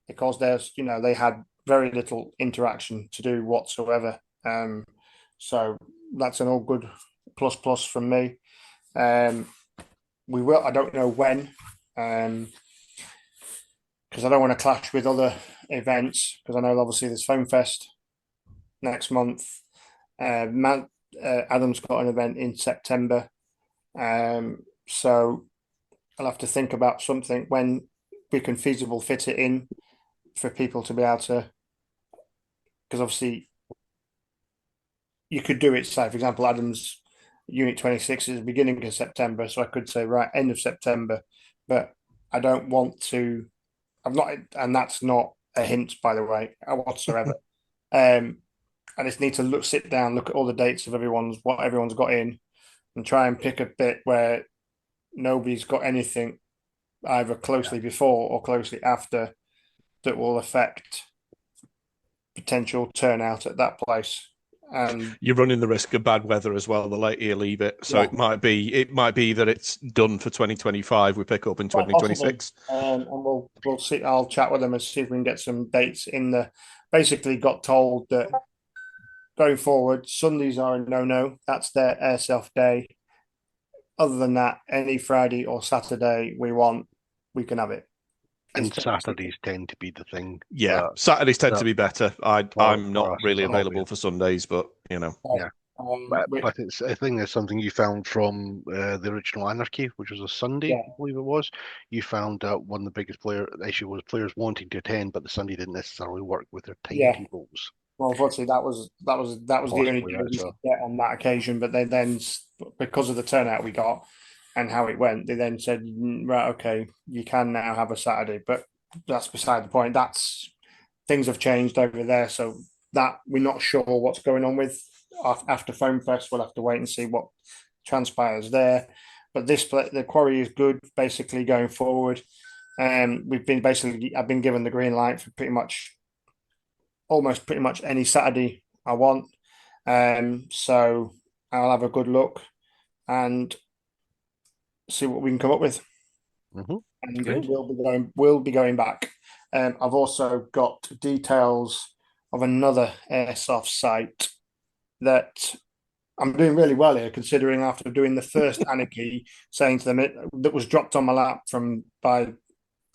because they had very little interaction to do whatsoever. So that's an all good plus plus from me. Um, we will. I don't know when, because I don't want to clash with other events. Because I know obviously there's Foam Fest next month. Adam's got an event in September, so I'll have to think about something when we can feasible fit it in for people to be able to. Because obviously you could do it. Say for example, Adam's Unit 26 is the beginning of September, so I could say right end of September, but I don't want to. I'm not, and that's not a hint, by the way, whatsoever. I just need to sit down, look at all the dates of what everyone's got in, and try and pick a bit where nobody's got anything either closely before or closely after that will affect potential turnout at that place. And You're running the risk of bad weather as well the later you leave it. So yeah, it might be that it's done for 2025. We pick up in quite possibly. 2026. And we'll see. I'll chat with them and see if we can get some dates in the. Basically, got told that going forward, Sundays are a no-no. That's their airsoft day. Other than that, any Friday or Saturday we can have it. And Saturdays tend to be the thing. Yeah, Saturdays tend to be better. I'm for not us, really it's available obvious. for Sundays, but Yeah. But it's I think there's something you found from the original Anarchy, which was a Sunday, Yeah. I believe it was. You found out one of the biggest issue was players wanting to attend, but the Sunday didn't necessarily work with their Yeah. timetables. Well, unfortunately, that was the only Possibly deal we that's could get on that occasion. But they then, because of the turnout we got and how it went, they then said, right, okay, you can now have a Saturday. But that's beside the point. Things have changed over there, so that we're not sure what's going on with after Foam Fest. We'll have to wait and see what transpires there. But the Quarry is good, basically going forward. I've been given the green light for pretty much almost pretty much any Saturday I want. So I'll have a good look and see what we can come up with. Mm-hmm. And Good. we'll be going back. I've also got details of another airsoft site that I'm doing really well here, considering after doing the first anarchy, saying to them that was dropped on my lap by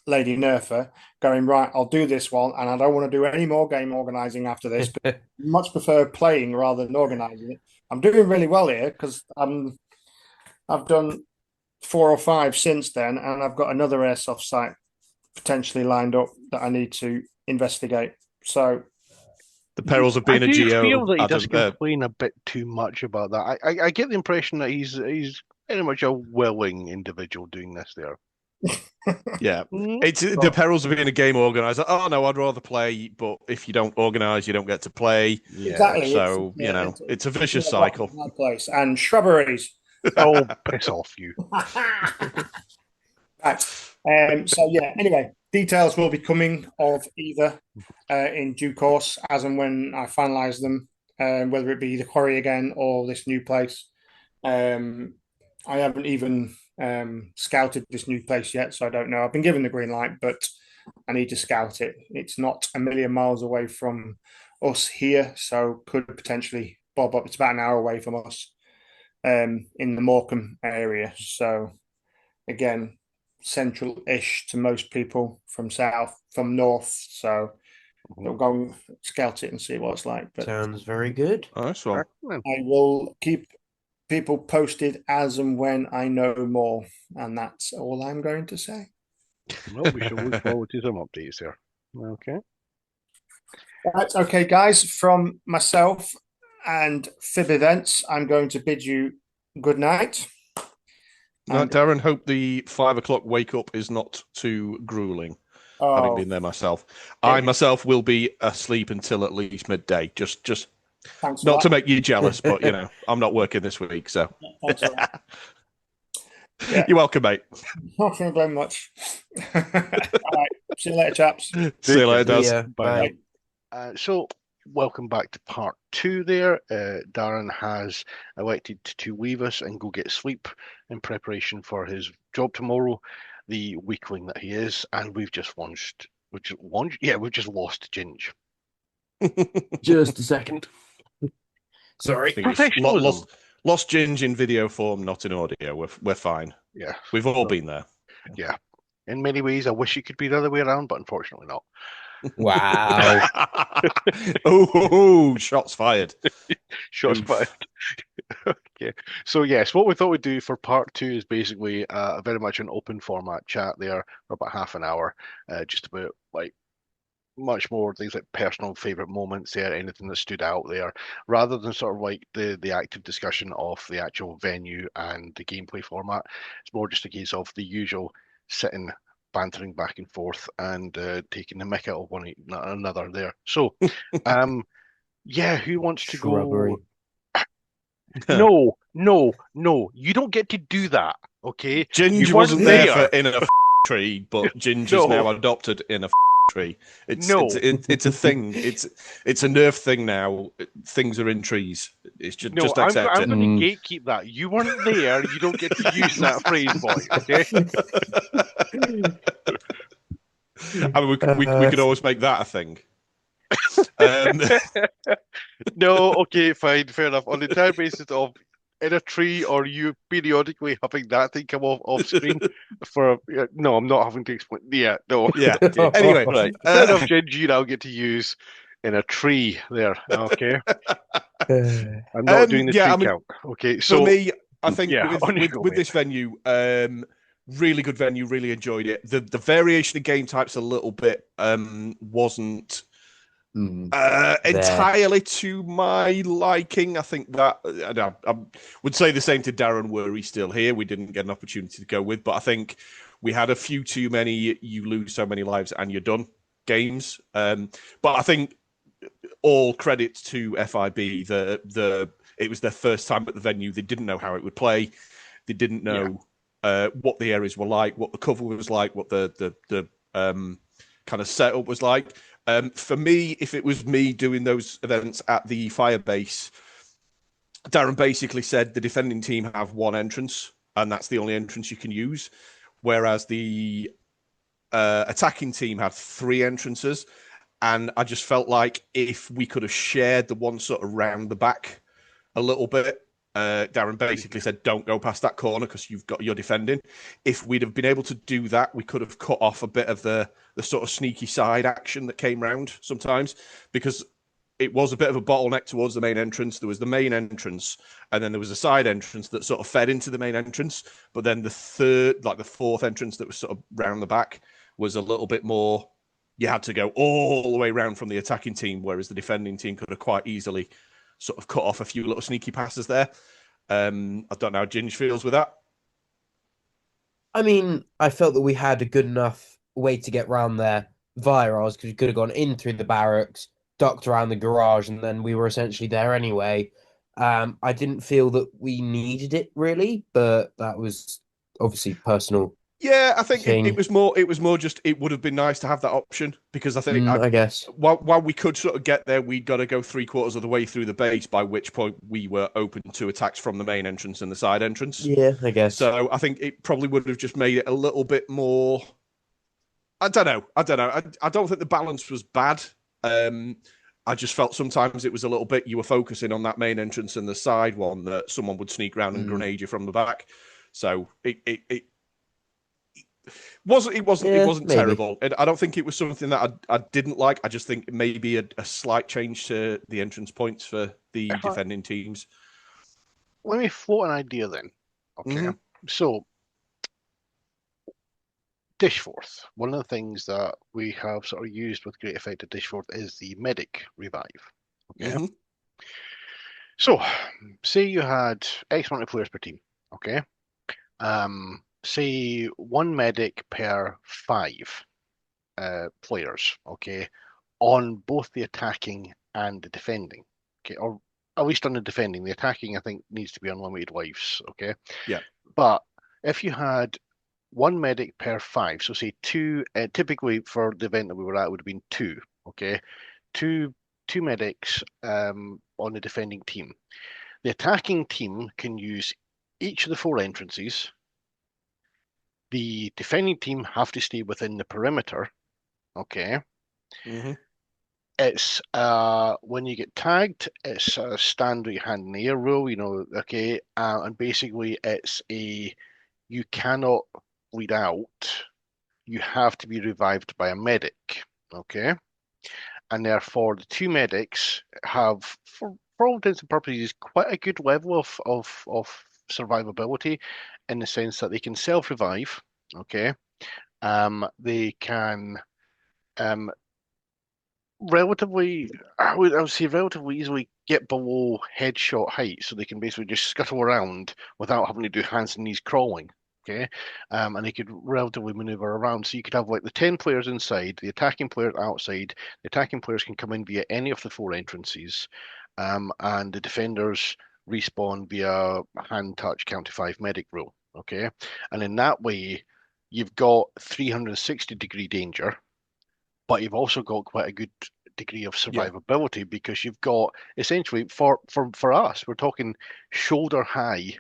Lady Nerfer, going, right, I'll do this one, and I don't want to do any more game organizing after this. But much prefer playing rather than organizing it. I'm doing really well here because I've done 4 or 5 since then, and I've got another airsoft site potentially lined up that I need to investigate. So The perils of being I a do geo. feel that he does Adam, complain a bit too much about that. I get the impression that he's very much a willing individual doing this there. yeah, Mm. it's the perils of being a game organizer. Oh no, I'd rather play, but if you don't organize, you don't get to play. Yeah. exactly. So it's a vicious cycle. My place and shrubberies. Oh, piss off you. Right. So yeah. Anyway, details will be coming of either in due course, as and when I finalise them, whether it be the quarry again or this new place. I haven't even scouted this new place yet, so I don't know. I've been given the green light, but I need to scout it. It's not a million miles away from us here, so could potentially bob up. It's about an hour away from us in the Morecambe area. So again, central-ish to most people from north. So we'll go and scout it and see what it's like. But Sounds very good. Nice one. I will keep people posted as and when I know more, and that's all I'm going to say. Well, we shall look forward to some updates there. Okay. That's okay, guys. From myself and Fib Events, I'm going to bid you good night. Darren, hope the 5 o'clock wake up is not too grueling. Having been there myself, I myself will be asleep until at least midday. Just not to make you jealous, but I'm not working this week, so Yeah. You're welcome, mate. Not very much. All right. See you later, chaps. See you later, Daz. Yeah, bye. So, welcome back to part 2 there. Darren has elected to leave us and go get sleep in preparation for his job tomorrow, the weakling that he is, and we've just launched. We've just lost Ginge. Just a second. Sorry. Professionalism. Lost Ginge in video form, not in audio. We're fine. Yeah. We've all been there. Yeah. In many ways, I wish it could be the other way around, but unfortunately not. Wow. Oh, shots fired. Shots fired. Okay. So, yes, what we thought we'd do for part 2 is basically very much an open format chat there for about half an hour, just about much more things like personal favorite moments there, anything that stood out there, rather than sort of the active discussion of the actual venue and the gameplay format. It's more just a case of the usual sitting, bantering back and forth, and taking the mick out of one another there. So, who wants to Shrubbery. go? No, you don't get to do that. Okay, Ginge wasn't there in a tree, but Ginge is now adopted in a tree. It's a thing. It's a nerf thing now. Things are in trees. It's just accept it. I'm going to gatekeep that. You weren't there. You don't get to use that phrase, boy. Okay. I mean, we could always make that a thing. No, okay, fine, fair enough. On the entire basis of in a tree or you periodically having that thing come off screen for no, I'm not having to explain. Yeah, no. Yeah. Anyway, right. Instead of Ginge, you now get to use in a tree there. Okay. I'm not doing the tree count. Okay, so for me, I think with with this venue, really good venue, really enjoyed it. The variation of game types a little bit wasn't entirely to my liking. I think that I would say the same to Darren were he still here. We didn't get an opportunity to go with, but I think we had a few too many you lose so many lives and you're done games. But I think all credit to FIB. It was their first time at the venue. They didn't know how it would play. They didn't know what the areas were like, what the cover was like, what the kind of setup was like. For me, if it was me doing those events at the fire base, Darren basically said the defending team have one entrance, and that's the only entrance you can use, whereas the attacking team had three entrances. And I just felt like if we could have shared the one sort of round the back a little bit, Darren basically said, don't go past that corner because you're defending. If we'd have been able to do that, we could have cut off a bit of the sort of sneaky side action that came round sometimes, because it was a bit of a bottleneck towards the main entrance. There was the main entrance, and then there was a side entrance that sort of fed into the main entrance. But then the fourth entrance that was sort of round the back was a little bit more. You had to go all the way around from the attacking team, whereas the defending team could have quite easily sort of cut off a few little sneaky passes there. I don't know how Ginge feels with that. I mean, I felt that we had a good enough way to get round there via ours, because we could have gone in through the barracks, ducked around the garage, and then we were essentially there anyway. I didn't feel that we needed it really, but that was obviously personal Yeah, I think it thing. was more. It was more just. It would have been nice to have that option, because I think I guess. while we could sort of get there, we'd got to go 3/4 of the way through the base. By which point we were open to attacks from the main entrance and the side entrance. Yeah, I guess. So I think it probably would have just made it a little bit more. I don't know. I don't think the balance was bad. I just felt sometimes it was a little bit. You were focusing on that main entrance and the side one that someone would sneak around and grenade you from the back. So it wasn't maybe. terrible. I don't think it was something that I didn't like. I just think maybe a slight change to the entrance points for the defending teams. Let me float an idea then. Okay. So, Dishforth. One of the things that we have sort of used with great effect at Dishforth is the medic revive. Okay. So, say you had X amount of players per team. Okay. Say one medic per 5 players. Okay. On both the attacking and the defending. Okay. Or at least on the defending. The attacking, I think, needs to be unlimited lives. Okay. Yeah. But if you had one medic per 5, so say 2, typically for the event that we were at, it would have been 2. Okay. Two medics on the defending team. The attacking team can use each of the 4 entrances. The defending team have to stay within the perimeter. Okay. It's when you get tagged, it's a stand with your hand in the air rule, okay. And basically it's you cannot bleed out. You have to be revived by a medic. Okay. And therefore the 2 medics have, for all intents and purposes, quite a good level of survivability, in the sense that they can self-revive. Okay. They can relatively, I would say relatively easily get below headshot height, so they can basically just scuttle around without having to do hands and knees crawling. Okay. And they could relatively maneuver around. So you could have like the 10 players inside, the attacking players outside. The attacking players can come in via any of the 4 entrances, and the defenders respawn via hand touch count to 5 medic rule. Okay. And in that way, you've got 360-degree danger, but you've also got quite a good degree of survivability, because you've got essentially, for us, we're talking shoulder high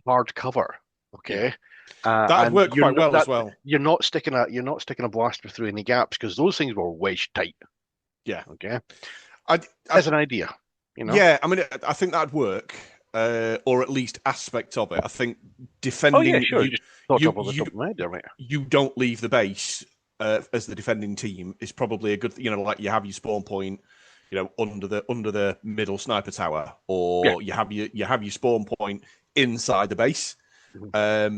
hard cover. Okay. That'd work quite well as well. You're not sticking a blaster through any gaps, because those things were wedged tight. Yeah. Okay. As an idea, Yeah, I mean, I think that'd work, or at least aspects of it. I think defending. Oh yeah, sure. Just thought of the top of my head there, mate. You don't leave the base as the defending team is probably a good. Like you have your spawn point, under the middle sniper tower, or you have your spawn point inside the base. I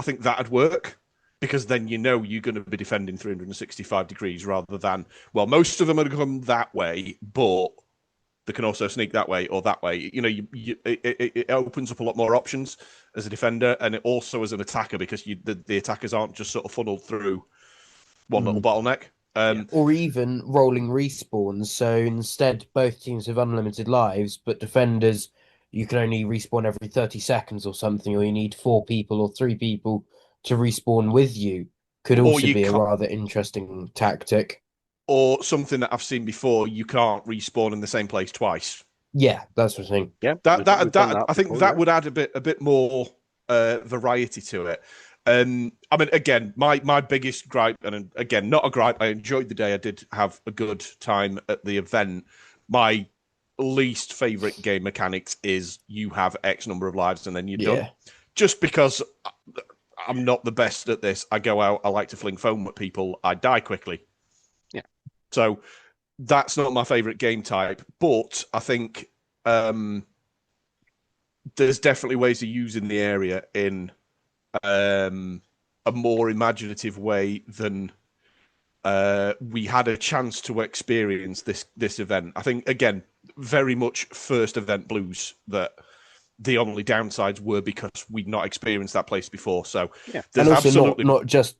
think that'd work, because then you're going to be defending 365 degrees rather than, well, most of them are going to come that way, but they can also sneak that way or that way. It opens up a lot more options as a defender, and it also as an attacker, because the attackers aren't just sort of funneled through one little bottleneck. Or even rolling respawns. So instead, both teams have unlimited lives, but defenders, you can only respawn every 30 seconds or something, or you need 4 people or 3 people to respawn with you. could Or also you be a can't, rather interesting tactic. or something that I've seen before. You can't respawn in the same place twice. Yeah, that's the thing. Yeah, That we've done that that I think before, that yeah. would add a bit more variety to it. I mean, again, my biggest gripe, and again, not a gripe. I enjoyed the day. I did have a good time at the event. My least favorite game mechanics is you have X number of lives and then you're done. Yeah. Just because I'm not the best at this. I go out. I like to fling foam at people. I die quickly. Yeah. So that's not my favorite game type. But I think there's definitely ways of using the area in a more imaginative way than we had a chance to experience this event. I think again, very much first event blues that the only downsides were because we'd not experienced that place before. So Yeah. there's And also absolutely not just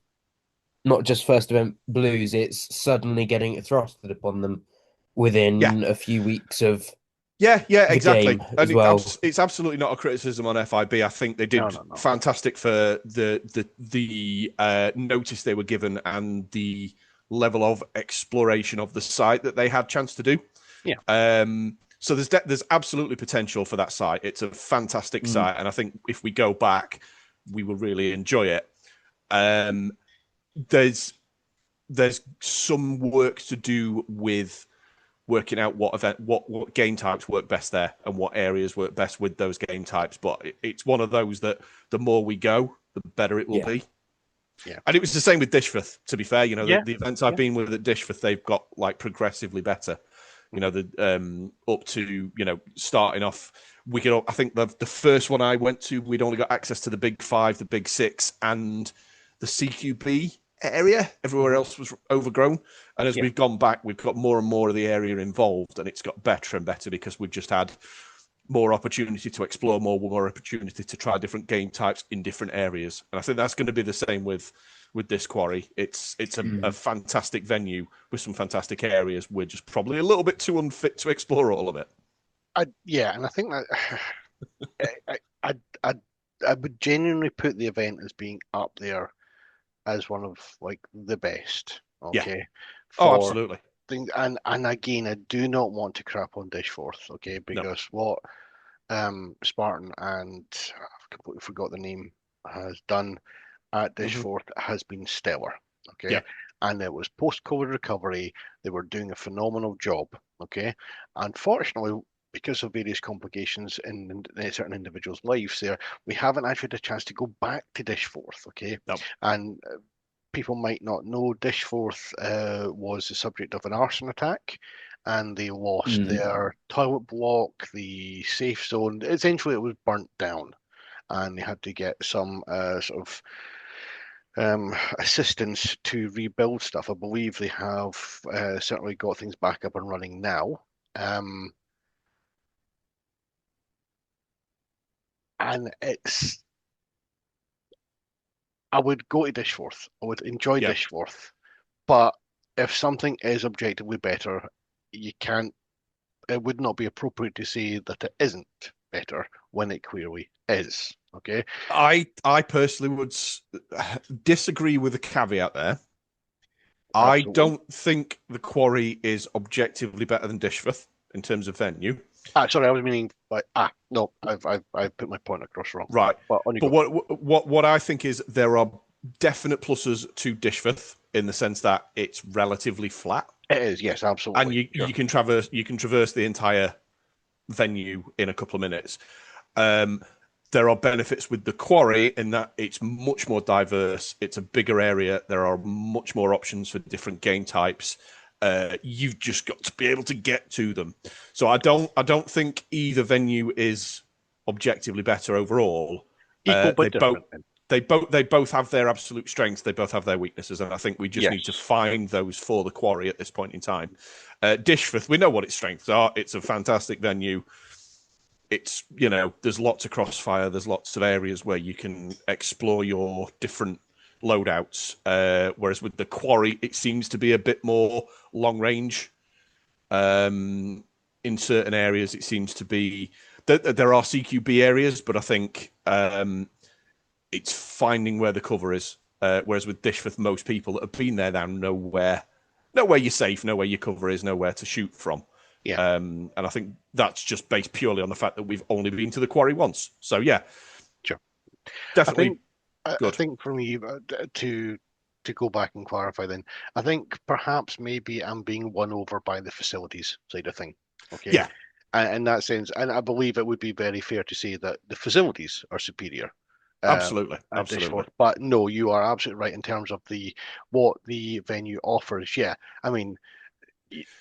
first event blues, it's suddenly getting it thrusted upon them yeah. within a few weeks of Yeah, the exactly. game And as well. it's absolutely not a criticism on FIB. I think they did No. fantastic for the notice they were given and the level of exploration of the site that they had chance to do. Yeah. So there's absolutely potential for that site. It's a fantastic site, and I think if we go back, we will really enjoy it. There's some work to do with working out what game types work best there and what areas work best with those game types. But it's one of those that the more we go, the better it will be. Yeah. And it was the same with Dishforth, to be fair. Yeah. The events I've been with at Dishforth, they've got like progressively better. The up to, starting off, I think the first one I went to, we'd only got access to the big 5, the big 6, and the CQB area. Everywhere else was overgrown. And as we've gone back, we've got more and more of the area involved, and it's got better and better because we've just had more opportunity to explore more opportunity to try different game types in different areas. And I think that's going to be the same with this quarry. It's a fantastic venue with some fantastic areas. We're just probably a little bit too unfit to explore all of it. And I think that I would genuinely put the event as being up there as one of like the best. Okay. Yeah. Oh, absolutely. Things, and again, I do not want to crap on Dishforth, okay, because what Spartan and I've completely forgot the name has done at Dishforth has been stellar. Okay. Yeah. And it was post-COVID recovery. They were doing a phenomenal job. Okay. Unfortunately, because of various complications in certain individuals' lives there, we haven't actually had a chance to go back to Dishforth. Okay. Nope. And people might not know Dishforth was the subject of an arson attack, and they lost their toilet block, the safe zone. Essentially, it was burnt down, and they had to get some sort of assistance to rebuild stuff. I believe they have certainly got things back up and running now. And I would go to Dishforth. I would enjoy Dishforth. But if something is objectively better, it would not be appropriate to say that it isn't better when it clearly is. Okay. I personally would disagree with the caveat there. Absolutely. I don't think the quarry is objectively better than Dishforth in terms of venue. Sorry, I was meaning no, I've put my point across wrong. Right. But what I think is there are definite pluses to Dishforth in the sense that it's relatively flat. It is, yes, absolutely. And you can traverse the entire venue in a couple of minutes. There are benefits with the quarry in that it's much more diverse. It's a bigger area. There are much more options for different game types. You've just got to be able to get to them. So I don't think either venue is objectively better overall. Equal but different. They both have their absolute strengths. They both have their weaknesses, and I think we just need to find those for the quarry at this point in time. Dishforth, we know what its strengths are. It's a fantastic venue. It's, there's lots of crossfire. There's lots of areas where you can explore your different loadouts. Whereas with the quarry, it seems to be a bit more long range. In certain areas, it seems to be that there are CQB areas, but I think it's finding where the cover is. Whereas with Dishforth, most people that have been there now know where you're safe, know where your cover is, know where to shoot from. Yeah. And I think that's just based purely on the fact that we've only been to the Quarry once. So yeah, Sure. definitely I good. think for me, to go back and clarify, then I think perhaps maybe I'm being won over by the facilities side of thing. Okay. Yeah. In that sense, and I believe it would be very fair to say that the facilities are superior. Absolutely. At Dishforth. But no, you are absolutely right in terms of what the venue offers. Yeah, I mean,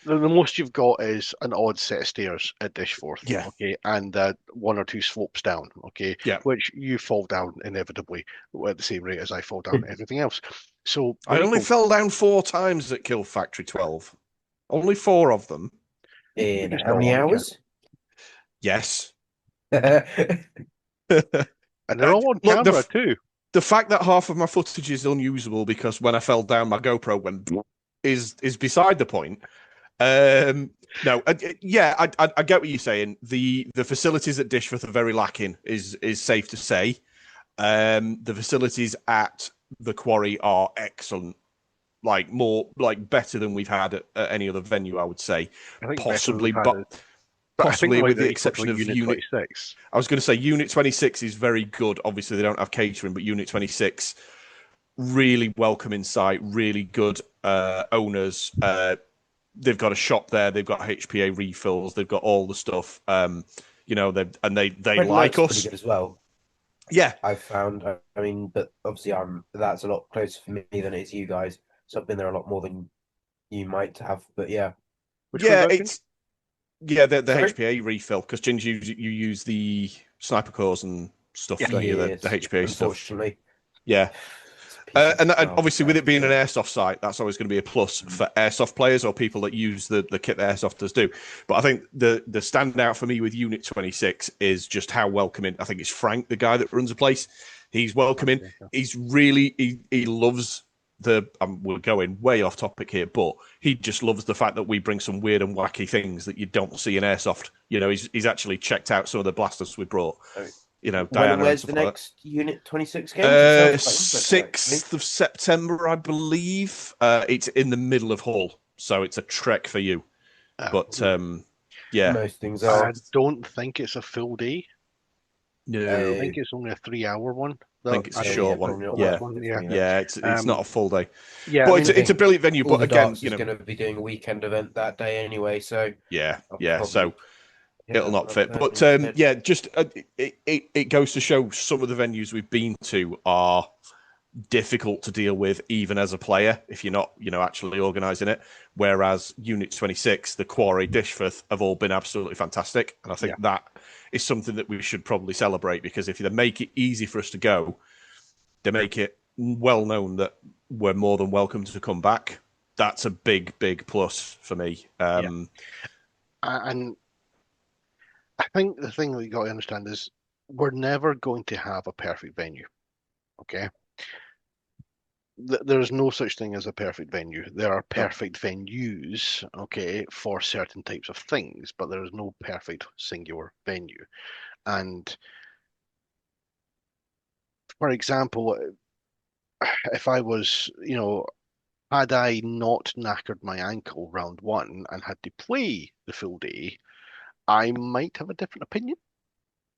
the most you've got is an odd set of stairs at Dishforth, Yeah. okay, and one or two slopes down, okay, Yeah. which you fall down inevitably at the same rate as I fall down everything else. So I only fell down 4 times at Kill Factory 12. Only 4 of them. In Just how don't many like it. hours? Yes. And they're all on Look, camera too. the fact that half of my footage is unusable because when I fell down, my GoPro went is beside the point. No, yeah, I get what you're saying. The facilities at Dishforth are very lacking, is safe to say. The facilities at the Quarry are excellent, better than we've had at any other venue, I would say. I think Possibly, better than we've had possibly like with the the exception of Unit 26. I was going to say Unit 26 is very good. Obviously, they don't have catering, but Unit 26 really welcome inside, really good owners. They've got a shop there. They've got HPA refills. They've got all the stuff. They like us. Pretty good as well. Yeah, I've found. I mean, but obviously, that's a lot closer for me than it is you guys. So I've been there a lot more than you might have. But yeah, the Sorry? HPA refill because Ginger, you use the sniper cores and stuff, don't you? The HPA stuff. Unfortunately, Yeah. it's And obviously, with it being an airsoft site, that's always going to be a plus for airsoft players or people that use the kit that airsofters do. But I think the standout for me with Unit 26 is just how welcoming. I think it's Frank, the guy that runs the place. He's welcoming. He's really he loves the. We're going way off topic here, but he just loves the fact that we bring some weird and wacky things that you don't see in airsoft. You know, he's actually checked out some of the blasters we brought. You know, where's the next Unit 26 game? 6th of September, I believe. It's in the middle of Hull, so it's a trek for you. But yeah, most things are. I don't think it's a full day. No, I think it's only a 3-hour one. I think it's a short one. Yeah, it's not a full day. Yeah, but it's a brilliant venue. But again, you know, going to be doing a weekend event that day anyway. So yeah. So it'll not fit. But just it goes to show some of the venues we've been to are difficult to deal with, even as a player, if you're not, actually organising it. Whereas Unit 26, the Quarry, Dishforth have all been absolutely fantastic. And I think that is something that we should probably celebrate, because if they make it easy for us to go, they make it well known that we're more than welcome to come back. That's a big, big plus for me. And I think the thing that you got to understand is we're never going to have a perfect venue. Okay. There's no such thing as a perfect venue. There are perfect venues, okay, for certain types of things, but there is no perfect singular venue. And for example, if I was, had I not knackered my ankle round 1 and had to play the full day, I might have a different opinion.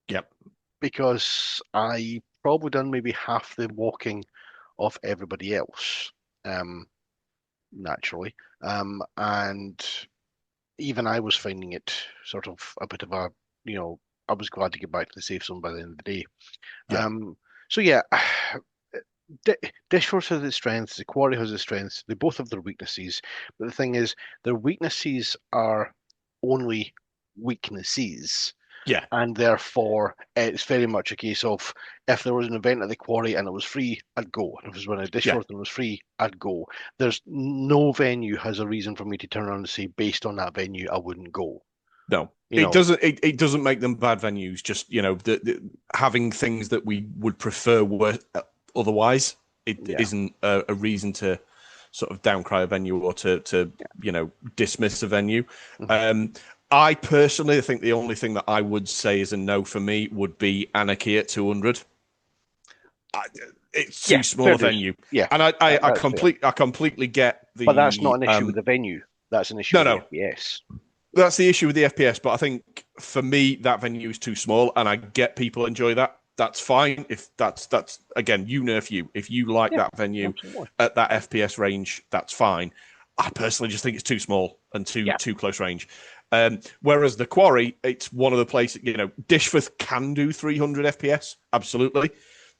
Yep. Because I probably done maybe half the walking of everybody else, naturally. And even I was finding it sort of a bit of a, I was glad to get back to the safe zone by the end of the day. Yeah. So yeah, Dishforth has its strengths, the Quarry has its strengths, they both have their weaknesses. But the thing is, their weaknesses are only weaknesses. Yeah. And therefore, it's very much a case of, if there was an event at the Quarry and it was free, I'd go. And if it was when a Dishforth and it was free, I'd go. There's no venue has a reason for me to turn around and say, based on that venue, I wouldn't go. No, it doesn't. It doesn't make them bad venues. Just having things that we would prefer were otherwise. It isn't a reason to sort of downcry a venue or to dismiss a venue. Mm-hmm. I personally think the only thing that I would say is a no for me would be Anarchy at 200. it's too small a venue. Yeah, and I completely get the. But that's not an issue with the venue. That's an issue with the FPS. That's the issue with the FPS. But I think for me, that venue is too small, and I get people enjoy that. That's fine. If that's again, you nerf you. If you like that venue at that FPS range, that's fine. I personally just think it's too small and too close range. Whereas the Quarry, it's one of the places, Dishforth can do 300 FPS, absolutely.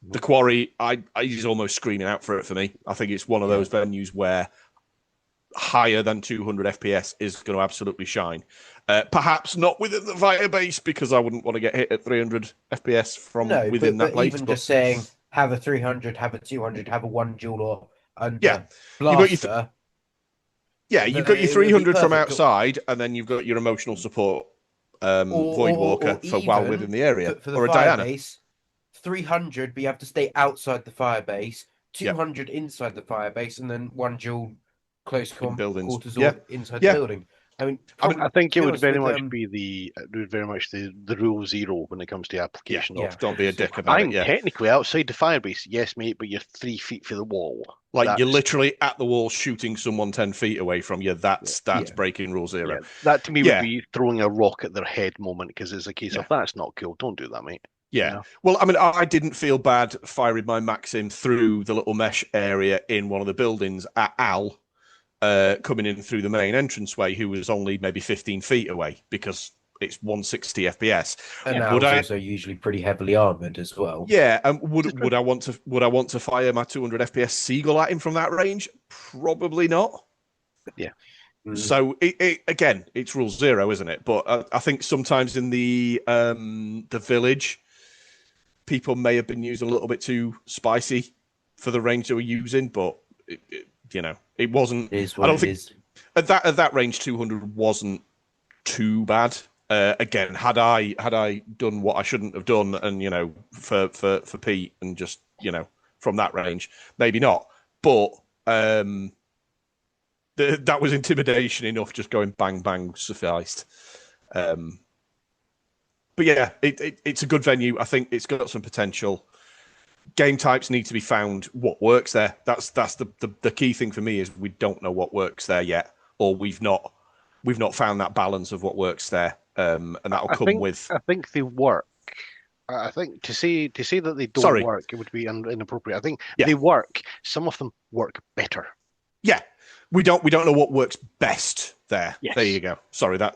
The Quarry, he's almost screaming out for it for me. I think it's one of those venues where higher than 200 FPS is going to absolutely shine. Perhaps not within the Firebase, because I wouldn't want to get hit at 300 FPS from within that place. Even just saying, have a 300, have a 200, have a 1 joule or under blaster. You've got your 300 from outside, and then you've got your emotional support Voidwalker for while within the area. For the or a Diana. 300, but you have to stay outside the Firebase, 200 inside the Firebase, and then 1 joule close quarters or inside the building. I mean, I think it would very much be the rule zero when it comes to application. Don't be a dick about it. I'm technically outside the Firebase, yes, mate, but you're 3 feet from the wall. You're literally at the wall shooting someone 10 feet away from you. That's breaking rule zero. Yeah. That to me would be throwing a rock at their head moment, because it's a case of that's not cool. Don't do that, mate. Yeah. Well, I mean, I didn't feel bad firing my Maxim through the little mesh area in one of the buildings at Al. Coming in through the main entranceway, who was only maybe 15 feet away, because it's 160 FPS. And now it's also usually pretty heavily armored as well. Yeah, and would I want to fire my 200 FPS Seagull at him from that range? Probably not. Yeah. So again, it's rule zero, isn't it? But I think sometimes in the village, people may have been using a little bit too spicy for the range they were using, but. It wasn't. I don't think at that range 200 wasn't too bad. Again, had I done what I shouldn't have done, and for Pete, and just from that range, maybe not. But that was intimidation enough. Just going bang bang sufficed. But yeah, it's a good venue. I think it's got some potential. Game types need to be found. What works there? That's the key thing for me, is we don't know what works there yet, or we've not found that balance of what works there, and that'll come with. I think they work. I think to say that they don't work, it would be inappropriate. I think they work. Some of them work better. Yeah, we don't know what works best there. Yes. There you go. Sorry, that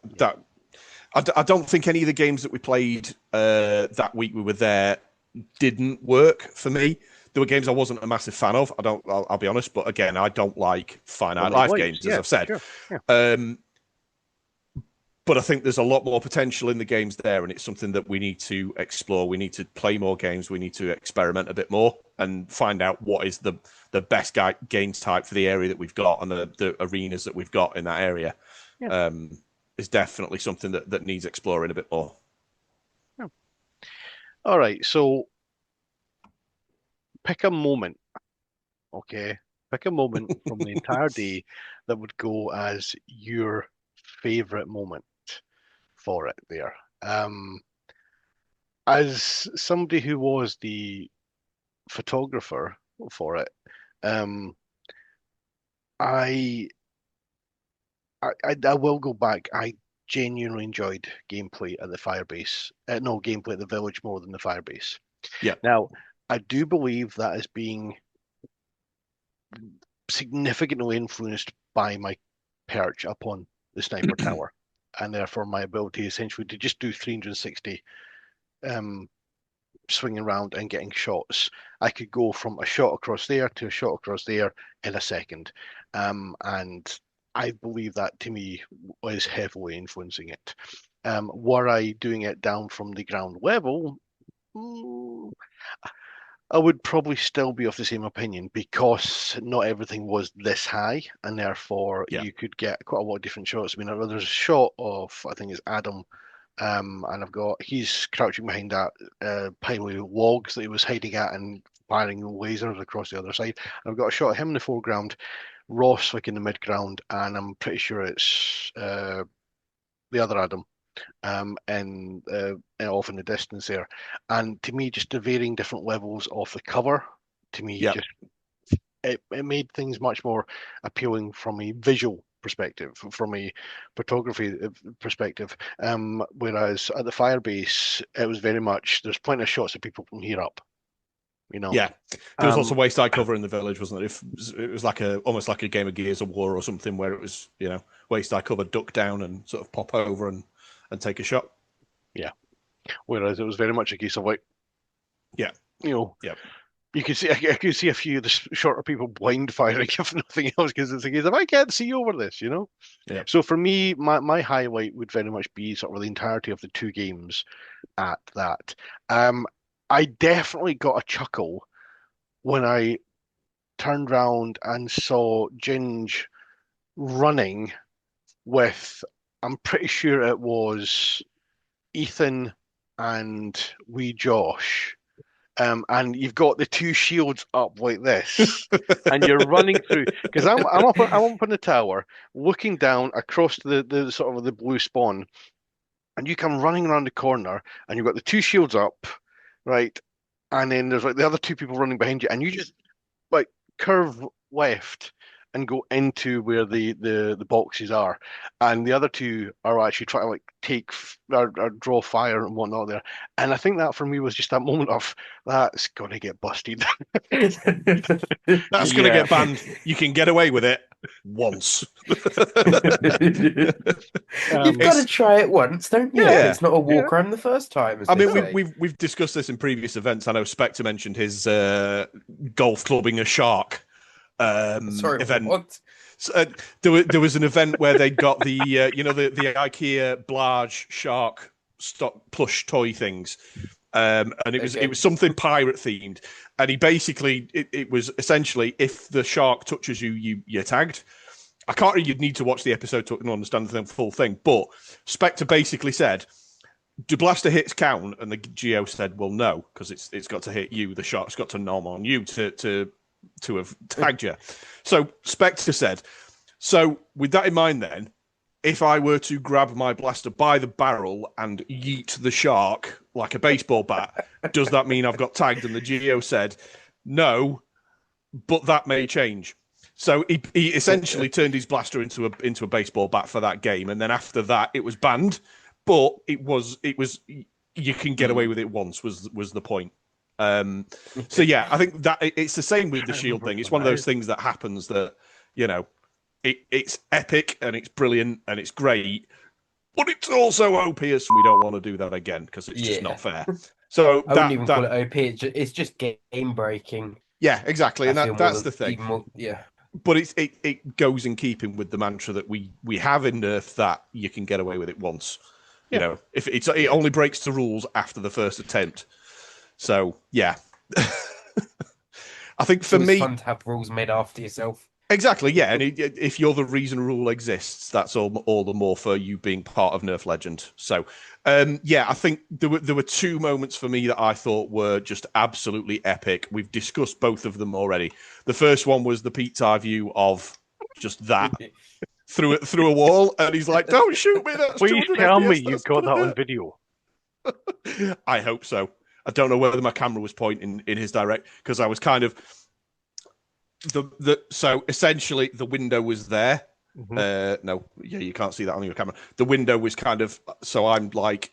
I don't think any of the games that we played that week we were there didn't work for me. There were games I wasn't a massive fan of. I'll be honest, but again, I don't like finite life games, as I've said. Sure. Yeah. But I think there's a lot more potential in the games there, and it's something that we need to explore. We need to play more games. We need to experiment a bit more and find out what is the best games type for the area that we've got and the arenas that we've got in that area. Yeah. Is definitely something that needs exploring a bit more. All right, so pick a moment, okay? Pick a moment from the entire day that would go as your favorite moment for it there. As somebody who was the photographer for it, I will go back. I genuinely enjoyed gameplay at the Firebase. Gameplay at the village more than the Firebase. Yeah. Now, I do believe that is being significantly influenced by my perch upon the sniper tower, and therefore my ability essentially to just do 360 swinging around and getting shots. I could go from a shot across there to a shot across there in a second, and I believe that to me is heavily influencing it. Were I doing it down from the ground level, I would probably still be of the same opinion, because not everything was this high, and therefore you could get quite a lot of different shots. I mean, there's a shot of, I think it's Adam, and he's crouching behind that pile of logs that he was hiding at and firing lasers across the other side. And I've got a shot of him in the foreground, Ross in the mid-ground, and I'm pretty sure it's the other Adam and off in the distance there. And to me, just the varying different levels of the cover to me. Yeah. Just it made things much more appealing from a visual perspective, from a photography perspective. Whereas at the Firebase, it was very much there's plenty of shots of people from here up. Yeah, there was also waist high cover in the village, wasn't it? It was like almost like a game of Gears of War or something, where it was waist high cover, duck down, and sort of pop over and take a shot. Yeah, whereas it was very much a case of like, yeah, yeah. You could see, I could see a few of the shorter people blind firing if nothing else, because it's a case of I can't see over this, Yeah. So for me, my highlight would very much be sort of the entirety of the two games at that. I definitely got a chuckle when I turned round and saw Ginge running with, I'm pretty sure it was Ethan and wee Josh. And you've got the two shields up like this, and you're running through. Because I'm up in the tower, looking down across the sort of the blue spawn, and you come running around the corner, and you've got the two shields up, right, and then there's like the other two people running behind you, and you just like curve left and go into where the boxes are, and the other two are actually trying to like take or draw fire and whatnot there. And I think that for me was just that moment of that's gonna get busted. That's gonna get banned. You can get away with it once. You've got to try it once, don't you? Yeah. It's not a war crime the first time. I mean, we've discussed this in previous events. I know Spectre mentioned his golf clubbing a shark Sorry, event. what? So, there was an event where they got the the IKEA Blarge shark stock plush toy things, and it was something pirate themed, and he basically it was essentially if the shark touches you, you're tagged. I can't really, you'd need to watch the episode to understand the full thing, but Spectre basically said, do blaster hits count? And the Geo said, well, no, because it's got to hit you. The shark's got to nom on you to have tagged you. So Spectre said, so with that in mind then, if I were to grab my blaster by the barrel and yeet the shark like a baseball bat, does that mean I've got tagged? And the Geo said, no, but that may change. So he essentially turned his blaster into a baseball bat for that game, and then after that it was banned. But it was you can get away with it once was the point. So yeah, I think that it's the same with the shield thing. It's one of those things that happens that it's epic and it's brilliant and it's great, but it's also OP, and we don't want to do that again because it's just not fair. So I wouldn't even call it OP. It's just game breaking. Yeah, exactly, and that's the thing. Yeah. But it goes in keeping with the mantra that we have in Nerf that you can get away with it once. Yeah. If it only breaks the rules after the first attempt. So yeah, I think for me, it's fun to have rules made after yourself. Exactly, yeah, and if you're the reason rule exists, that's all the more for you being part of Nerf Legend. So, yeah, I think there were two moments for me that I thought were just absolutely epic. We've discussed both of them already. The first one was the Pete's eye view of just that through a wall, and he's like, "Don't shoot me!" That's Please tell me you've got that on video. I hope so. I don't know whether my camera was pointing in his direct because I was kind of. So essentially the window was there. Mm-hmm. No, yeah, you can't see that on your camera. The window was kind of, so I'm like,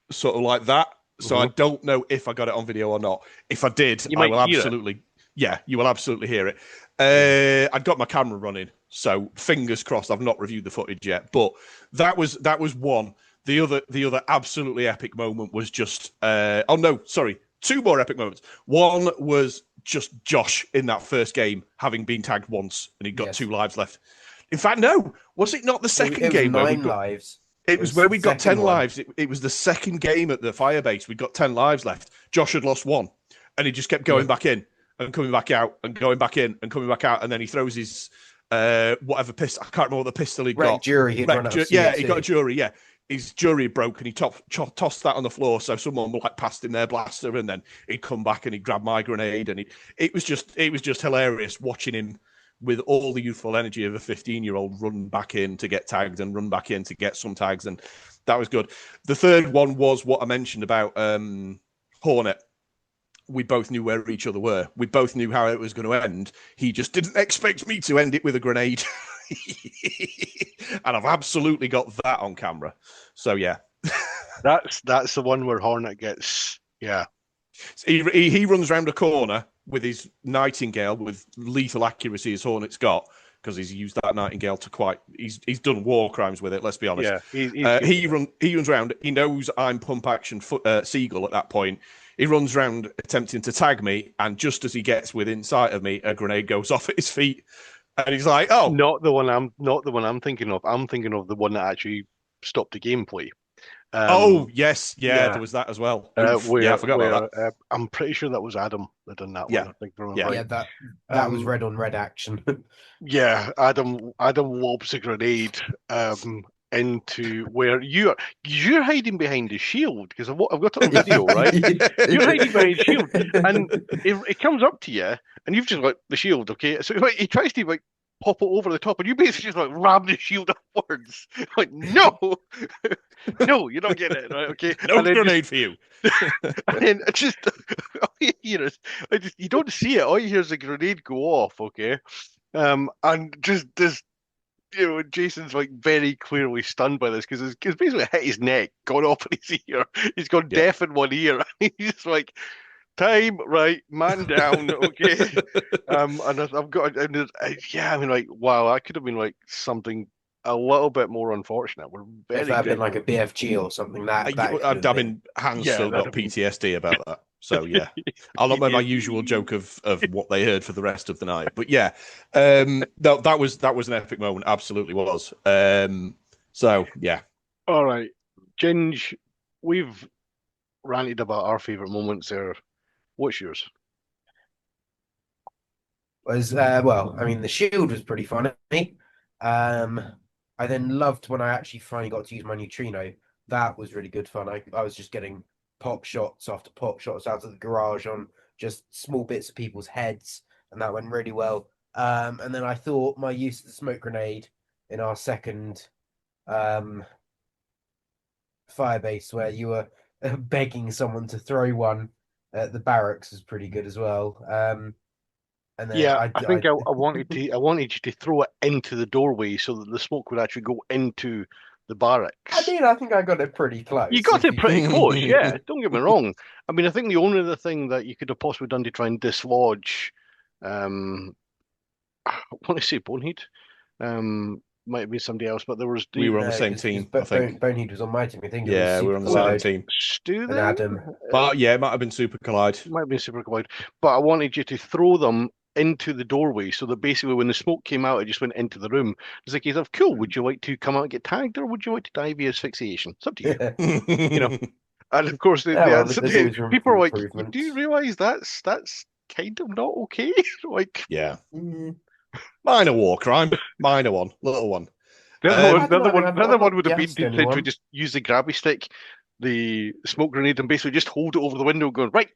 sort of like that. So I don't know if I got it on video or not. If I did, I will absolutely, yeah, you will absolutely hear it. I'd got my camera running, so fingers crossed. I've not reviewed the footage yet, but that was one. The other absolutely epic moment was just, two more epic moments. One was just Josh in that first game having been tagged once and he'd got 2 lives left. In fact, no, was it not the second game? It was 9 lives. It was where we got 10 lives. It was the second game at the Firebase. We got 10 lives left. Josh had lost 1 and he just kept going back in and coming back out and going back in and coming back out. And then he throws his whatever pistol. I can't remember what the pistol he got. Jury. He got a jury, yeah. His jury broke and he tossed that on the floor, so someone like passed him their blaster, and then he'd come back and he'd grab my grenade, and it was just hilarious watching him with all the youthful energy of a 15-year-old run back in to get tagged and run back in to get some tags, and that was good. The third one was what I mentioned about Hornet. we both knew where each other were. We both knew how it was going to end. He just didn't expect me to end it with a grenade. And I've absolutely got that on camera. So yeah. That's the one where Hornet gets, yeah. He runs around a corner with his Nightingale with lethal accuracy as Hornet's got, because he's used that Nightingale to he's done war crimes with it, let's be honest. Yeah, he runs around, he knows I'm pump action Seagull at that point. He runs around attempting to tag me, and just as he gets within sight of me, a grenade goes off at his feet. And he's like, "Oh, not the one I'm thinking of. I'm thinking of the one that actually stopped the gameplay. Yes, there was that as well. I forgot about that. I'm pretty sure that was Adam that done that Yeah. one. I think from Yeah, right. that was red on red action. Yeah, Adam lobs a grenade into where you're hiding behind the shield, because I've got it on video, right? You're hiding behind the shield, and it comes up to you, and you've just got the shield, okay? So he tries to pop it over the top, and you basically just ram the shield upwards. Like, no, no, you're not getting it, right? Okay, No grenade for you. And then just all you hear is, you don't see it. All you hear is a grenade go off, okay? And just this, Jason's very clearly stunned by this, because it's basically hit his neck, gone off in his ear. He's gone deaf in one ear. He's just like, time, right, man down, okay. And I've got, wow, that could have been something a little bit more unfortunate. We're very if that had been like a BFG or something, Hans still got PTSD about that. So yeah, I'll not make my usual joke of what they heard for the rest of the night. But yeah, that was an epic moment. Absolutely was. So yeah. All right, Ginge, we've ranted about our favourite moments there. What's yours? The shield was pretty funny. I then loved when I actually finally got to use my neutrino. That was really good fun. I was just getting pop shots after pop shots out of the garage on just small bits of people's heads, and that went really well. And then I thought my use of the smoke grenade in our second firebase, where you were begging someone to throw one at the barracks, was pretty good as well. And then I think I wanted you to throw it into the doorway so that the smoke would actually go into the barracks. I think I got it pretty close. You got it pretty close, yeah. Don't get me wrong. I think the only other thing that you could have possibly done to try and dislodge, I want to say Boneheed, might have been somebody else, but we were on the same team. I think Boneheed was on my team. I think. We were on the same team. Stu and Adam. But yeah, it might have been Super Collide. Might have been Super Collide. But I wanted you to throw them into the doorway, so that basically when the smoke came out, it just went into the room. It's a case of, cool, would you like to come out and get tagged, or would you like to die via asphyxiation? It's up to you. And of course, people are like, do you realise that's kind of not okay? Yeah. Minor war crime. Minor one. Little one. The other one would have been to just use the grabby stick, the smoke grenade, and basically just hold it over the window going, right,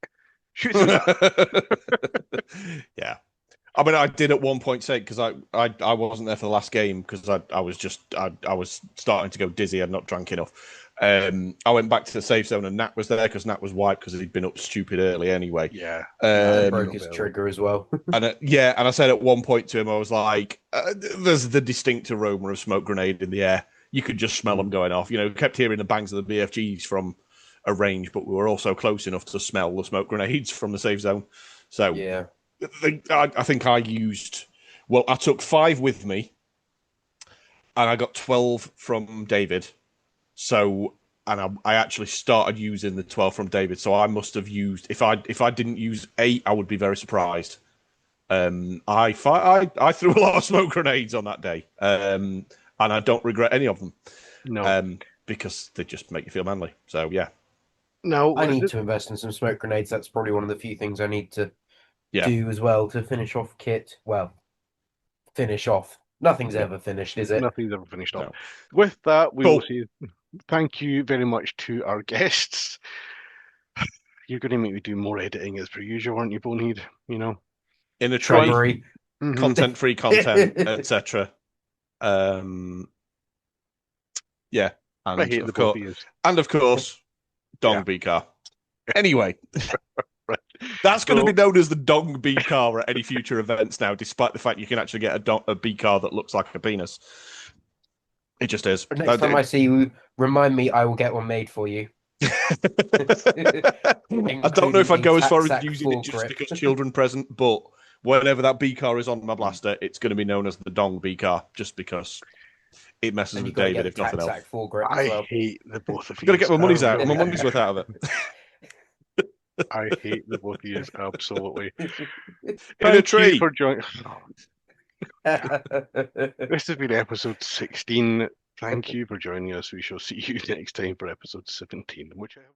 shoot through that. Yeah. I did at one point say, because I wasn't there for the last game, because I was starting to go dizzy. I'd not drank enough. I went back to the safe zone, and Nat was there, because Nat was wiped because he'd been up stupid early anyway. Yeah. Broke his trigger as well. And I said at one point to him, I was like, there's the distinct aroma of smoke grenade in the air. You could just smell them going off. Kept hearing the bangs of the BFGs from a range, but we were also close enough to smell the smoke grenades from the safe zone. So yeah. I think I took 5 with me, and I got 12 from David. So, and I actually started using the 12 from David. So I must have used, if I didn't use 8, I would be very surprised. I threw a lot of smoke grenades on that day, and I don't regret any of them. No, because they just make you feel manly. So yeah. No, I need to invest in some smoke grenades. That's probably one of the few things I need to do as well to finish off kit. Well, finish off. Nothing's ever finished, is it? Nothing's ever finished off. No. With that, we will say thank you very much to our guests. You're going to make me do more editing as per usual, aren't you, Boneheed? In a tray, content-free content, etc. Yeah, and of course, Dong B car. Anyway, right. That's going to So- be known as the dong B car at any future events now, despite the fact you can actually get a B car that looks like a penis. It just is. Next time I see you, remind me. I will get one made for you. I don't know if I'd go as far as using it just foregrip. because children present, but whenever that B car is on my blaster, it's going to be known as the dong B car, just because it messes And with you've got to David, get if the nothing else. tack foregrip as I well. hate the both of I've you. got to get my money's out. I My really money's worth out of it. I hate the both of you, absolutely. In a Thank you tree. for joining. This has been episode 16. Thank you for joining us. We shall see you next time for episode 17, which I have